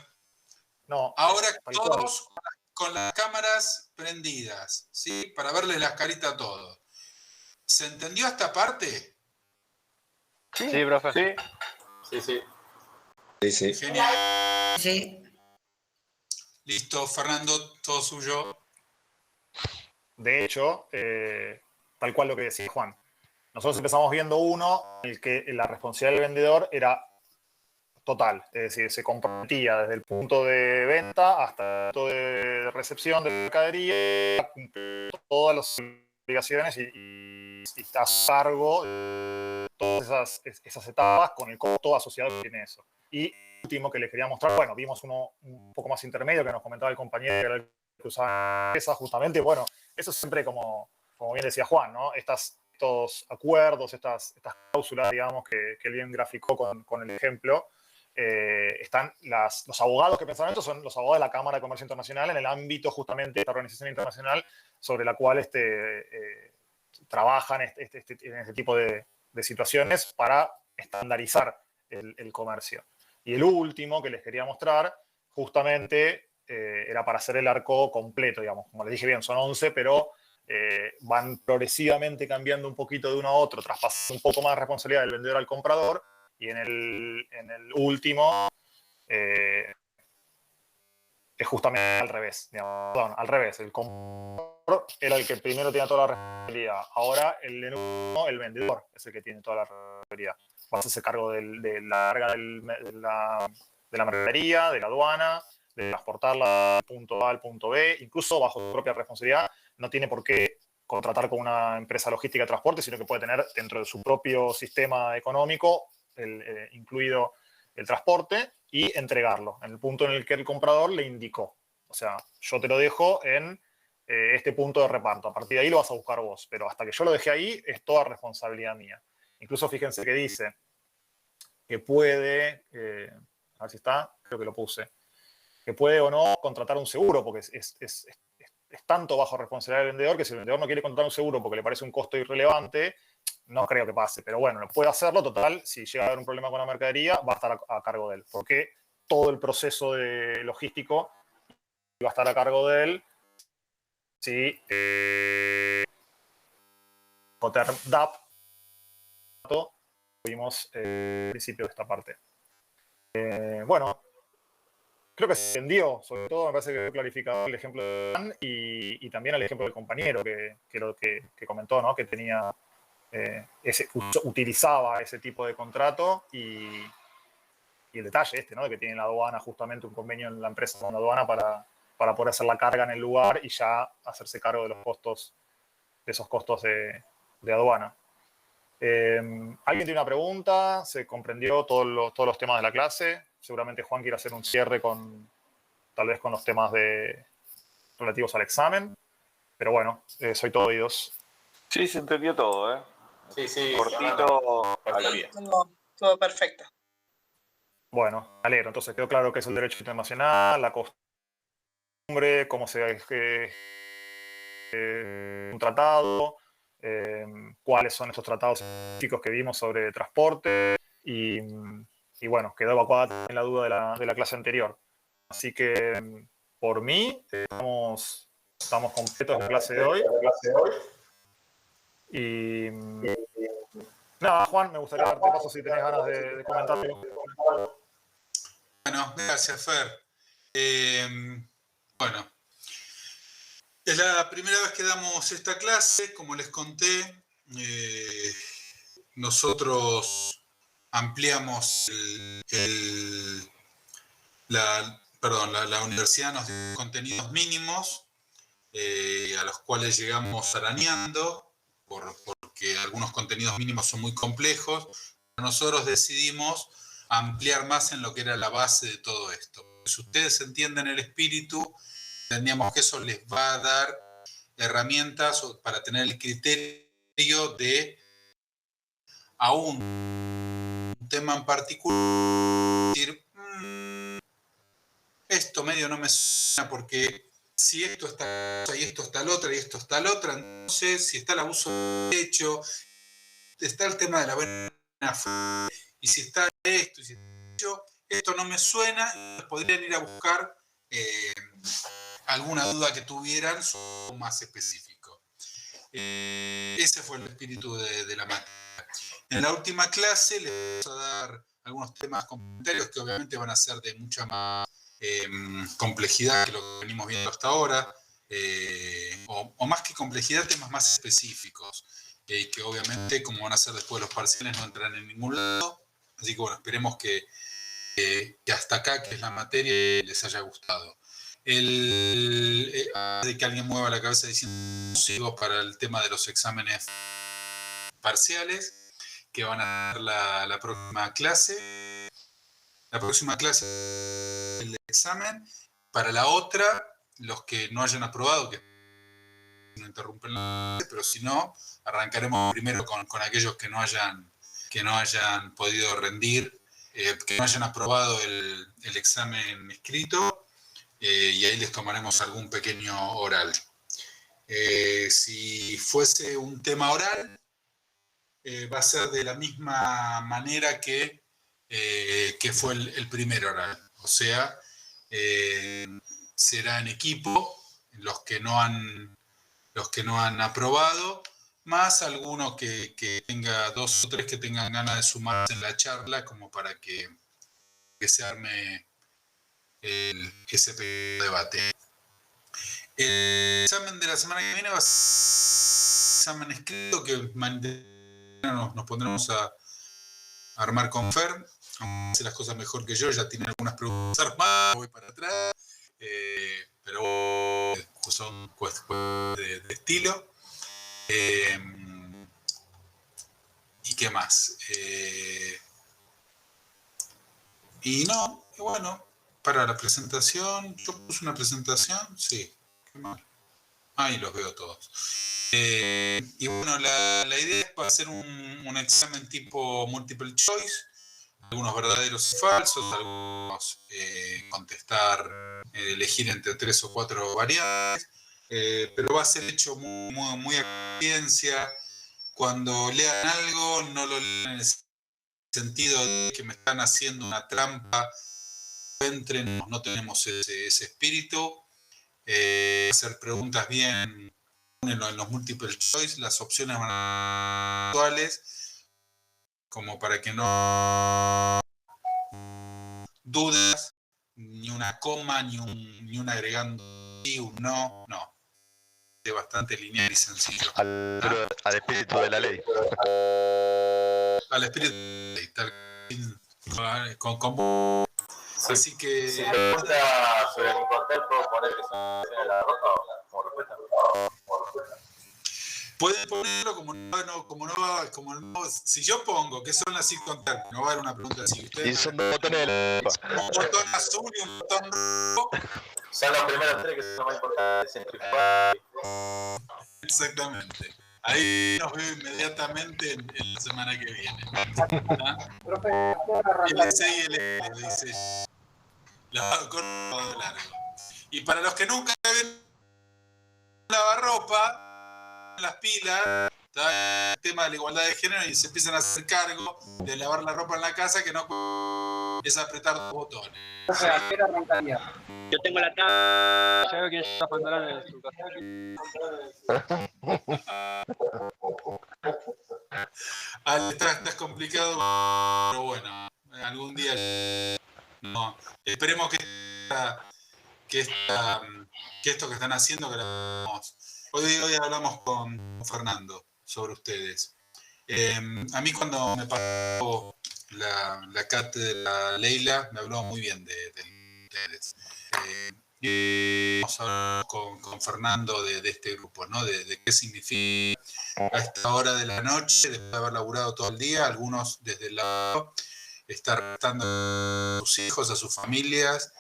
No. Ahora todos con las cámaras prendidas, ¿sí? Para verles las caritas a todos. ¿Se entendió esta parte? Sí, profe. Sí. Sí, sí. Sí, sí. Genial. Sí. Listo, Fernando, todo suyo. De hecho, tal cual lo que decía Juan. Nosotros empezamos viendo uno en el que la responsabilidad del vendedor era total. Es decir, se comprometía desde el punto de venta hasta el punto de recepción de la mercadería, todas las obligaciones y está a cargo de todas esas etapas con el costo asociado que tiene eso. Y último que les quería mostrar, bueno, vimos uno un poco más intermedio que nos comentaba el compañero que usaba esa justamente. Bueno, eso siempre como bien decía Juan, ¿no? Estos acuerdos, estas cláusulas, digamos, que él bien graficó con el ejemplo, están los abogados que pensaron esto son los abogados de la Cámara de Comercio Internacional en el ámbito justamente de esta organización internacional sobre la cual trabajan en este tipo de situaciones para estandarizar el comercio. Y el último que les quería mostrar justamente era para hacer el arco completo, digamos. Como les dije bien, son 11, pero van progresivamente cambiando un poquito de uno a otro, traspasando un poco más de responsabilidad del vendedor al comprador, y en el último es justamente al revés. Digamos, perdón, al revés. El comprador era el que primero tenía toda la responsabilidad. Ahora el vendedor es el que tiene toda la responsabilidad. Va a hacerse cargo de la carga de la mercadería, de la aduana, de transportarla del punto A al punto B, incluso bajo su propia responsabilidad, no tiene por qué contratar con una empresa logística de transporte, sino que puede tener dentro de su propio sistema económico incluido el transporte y entregarlo en el punto en el que el comprador le indicó. O sea, yo te lo dejo en este punto de reparto. A partir de ahí lo vas a buscar vos. Pero hasta que yo lo dejé ahí, es toda responsabilidad mía. Incluso fíjense que dice que puede, a ver si está, creo que lo puse, que puede o no contratar un seguro, porque es tanto bajo responsabilidad del vendedor que si el vendedor no quiere contratar un seguro porque le parece un costo irrelevante, no creo que pase. Pero bueno, puede hacerlo. Total, si llega a haber un problema con la mercadería, va a estar a cargo de él. Porque todo el proceso logístico va a estar a cargo de él. Sí, DAP, vimos al principio de esta parte. Bueno, creo que se entendió, sobre todo me parece que fue clarificado el ejemplo de Dan y también el ejemplo del compañero que comentó, ¿no? Que tenía utilizaba ese tipo de contrato y el detalle ¿no? De que tiene la aduana justamente un convenio en la empresa con la aduana para poder hacer la carga en el lugar y ya hacerse cargo de los costos, de esos costos de aduana. ¿Alguien tiene una pregunta? ¿Se comprendió todos los temas de la clase? Seguramente Juan quiere hacer un cierre tal vez con los temas relativos al examen. Pero bueno, soy todo oídos. Sí, se entendió todo, ¿eh? Sí. Cortito, al pie. Todo perfecto. Bueno, me alegro. Entonces quedó claro que es el derecho internacional, la costumbre, cómo se un tratado, cuáles son estos tratados específicos que vimos sobre transporte y bueno, quedó evacuada en la duda de la clase anterior. Así que por mí estamos completos en la clase de hoy. Y nada, Juan, me gustaría darte paso si tenés ganas de comentarlo. Bueno, gracias, Fer. Bueno, es la primera vez que damos esta clase. Como les conté, nosotros ampliamos la universidad nos dio contenidos mínimos a los cuales llegamos arañando porque algunos contenidos mínimos son muy complejos. Nosotros decidimos ampliar más en lo que era la base de todo esto. Si ustedes entienden el espíritu, entendíamos que eso les va a dar herramientas para tener el criterio de aún un tema en particular, decir, esto medio no me suena porque si esto está y esto está la otra y esto está la otra, entonces si está el abuso de derecho, está el tema de la buena fe, y si está esto y si está esto no me suena, podrían ir a buscar alguna duda que tuvieran más específico. Ese fue el espíritu de la materia. En la última clase les vamos a dar algunos temas complementarios que obviamente van a ser de mucha más complejidad que lo que venimos viendo hasta ahora, o más que complejidad, temas más específicos, que obviamente, como van a ser después de los parciales, no entran en ningún lado. Así que bueno, esperemos que hasta acá, que es la materia, les haya gustado. De que alguien mueva la cabeza diciendo sigo para el tema de los exámenes parciales que van a dar la próxima clase. La próxima clase es el examen. Para la otra, los que no hayan aprobado, que no interrumpen la clase, pero si no, arrancaremos primero con aquellos que no hayan podido rendir, que no hayan aprobado el examen escrito, y ahí les tomaremos algún pequeño oral. Si fuese un tema oral, va a ser de la misma manera que fue el primer oral. O sea, será en equipo los que no han aprobado, más alguno que tenga 2 o 3 que tengan ganas de sumarse en la charla, como para que se arme ese debate. El examen de la semana que viene va a ser un examen escrito que nos pondremos a armar con Fer. Hace las cosas mejor que yo, ya tiene algunas preguntas armadas, voy para atrás. pero son cuestiones de estilo. ¿Y qué más? Y no, bueno, para la presentación, yo puse una presentación, sí, qué mal. Ahí los veo todos. Y bueno, la idea es hacer un examen tipo multiple choice, algunos verdaderos y falsos, algunos contestar, elegir entre 3 o 4 variables, pero va a ser hecho muy a conciencia. Cuando lean algo, no lo lean en el sentido de que me están haciendo una trampa, no tenemos ese espíritu. Hacer preguntas bien en los multiple choice, las opciones van a ser actuales, como para que no dudas, ni una coma, ni un agregando sí, un no, es bastante lineal y sencillo. Pero al espíritu de la ley. Al espíritu de la ley, con así que... Si te pregunta sobre el Nicotel, ¿puedo poner que son de la roja o como respuesta? Pueden ponerlo como no, si yo pongo que son así contar, no va a haber una pregunta así. Y son dos botones. Un botón azul y un botón rojo. Son los primeros 3 que son más importantes. Exactamente. Ahí nos veo inmediatamente en la semana que viene. El 6 y el E, dice corto largo. Y para los que nunca ven lavarropa, las pilas, está el tema de la igualdad de género y se empiezan a hacer cargo de lavar la ropa en la casa, que no es apretar 2 botones. Yo tengo la tabla. Ya veo que ya está pantalones en su Estás complicado, pero bueno, algún día no. Esperemos que esto que están haciendo, que lo hagamos. Hoy hablamos con Fernando sobre ustedes. A mí cuando me pasó la cátedra Leila, me habló muy bien de ustedes. Y vamos a hablar con Fernando de este grupo, ¿no? De qué significa a esta hora de la noche, después de haber laburado todo el día, algunos desde el lado, estar restando a sus hijos, a sus familias.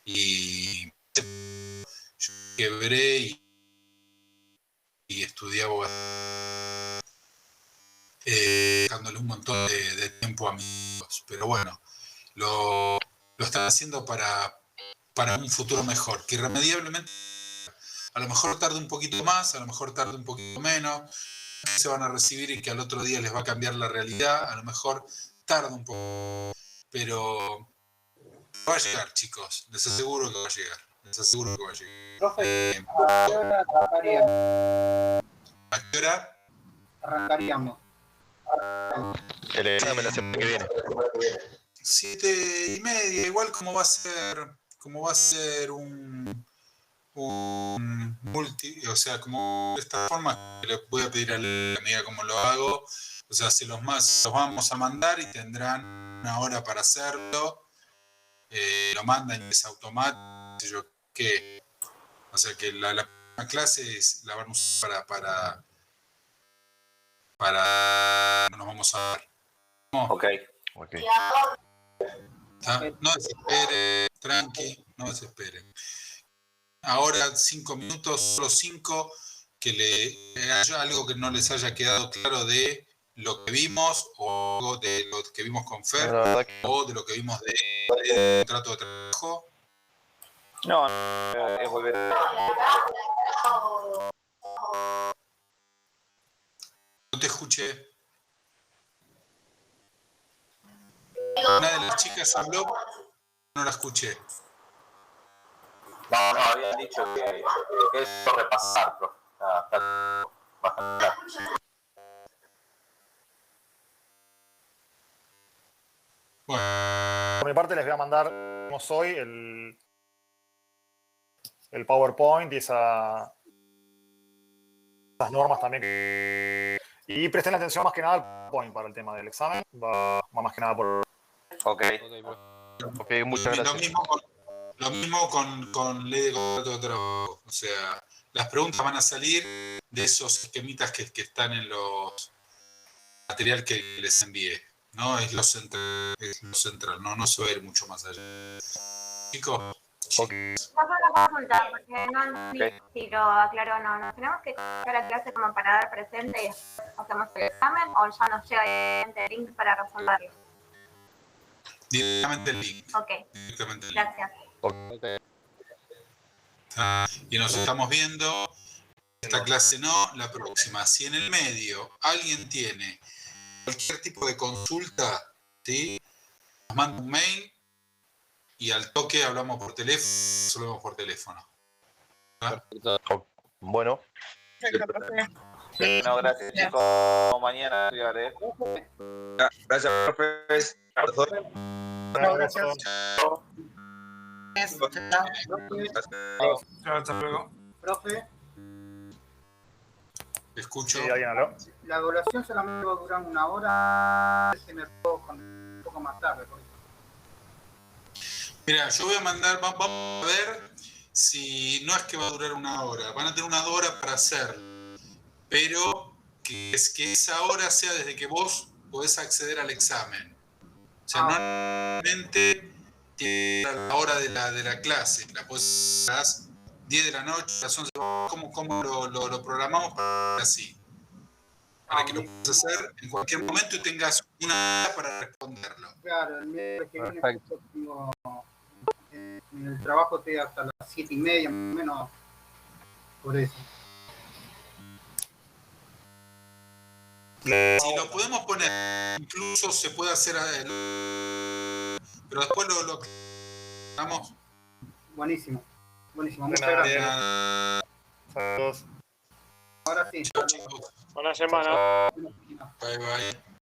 Y yo quebré y estudié abogacía, dándole un montón de tiempo a mis hijos. Pero bueno, lo están haciendo para un futuro mejor, que irremediablemente a lo mejor tarde un poquito más, a lo mejor tarde un poquito menos, se van a recibir y que al otro día les va a cambiar la realidad, a lo mejor tarda un poco, pero va a llegar, chicos, les aseguro que va a llegar. Les aseguro que va a llegar. Profe, ¿a qué hora arrancaríamos? ¿A qué hora? Arrancaríamos. El examen la semana que viene. 7:30, igual como va a ser un multi, o sea, como de esta forma, le voy a pedir a la amiga cómo lo hago, o sea, los vamos a mandar y tendrán una hora para hacerlo, lo mandan y es automático, yo qué, o sea que la clase la van a usar para nos vamos a ver. Ok. No desesperen, tranqui, no desesperen. Ahora 5 minutos, solo 5, que le haya algo que no les haya quedado claro de lo que vimos, o de lo que vimos con Fer, o de lo que vimos de contrato de trabajo. No, es volver. No te escuché. Una de las chicas habló, no la escuché. No, habían dicho que es repasar, profe. Está bastante claro. Bueno. Por mi parte les voy a mandar, como hoy, el PowerPoint y esas normas también. Y presten atención más que nada al PowerPoint para el tema del examen. Va más que nada por... Ok. Ok, muchas Lo gracias. mismo con ley de contrato de trabajo. O sea, las preguntas van a salir de esos esquemitas que están en los material que les envié. ¿No? Es lo central, no se va a ir mucho más allá. Chicos. Okay. Paso la consulta, porque no entendí si lo aclaró o no. ¿Nos tenemos que ir a la clase como para dar presente y después hacemos el examen o ya nos llega directamente el link para resolverlo? Directamente el link. Ok, gracias. Okay. Y nos estamos viendo. Esta clase no, la próxima. Si en el medio alguien tiene cualquier tipo de consulta, ¿sí? Nos manda un mail y al toque hablamos por teléfono, resolvemos por teléfono. ¿Ah? Bueno. No, gracias, chicos. Mañana estudiaré. Gracias, profes. No, gracias. Hasta luego. Profe, Escucho. Sí, alguien habló. la evaluación solamente va a durar 1 hora. Si me puedo con un poco más tarde. Por eso. Mira, yo voy a mandar, vamos a ver si no es que va a durar 1 hora, van a tener 1 hora para hacerlo, pero que esa hora sea desde que vos podés acceder al examen. O sea, no realmente a la hora de la clase, la podés a las 10 de la noche, a las 11, ¿cómo lo programamos para así? Para que lo puedas hacer en cualquier momento y tengas 1 hora para responderlo. Claro, el miércoles que viene yo tengo en el trabajo estoy hasta las 7:30 más o menos, por eso. Si lo podemos poner, incluso se puede hacer, pero después lo vamos. Buenísimo, buenísimo. De Muchas nada. gracias. Saludos. Ahora sí. Chau, chicos. Buena semana. Bye, bye.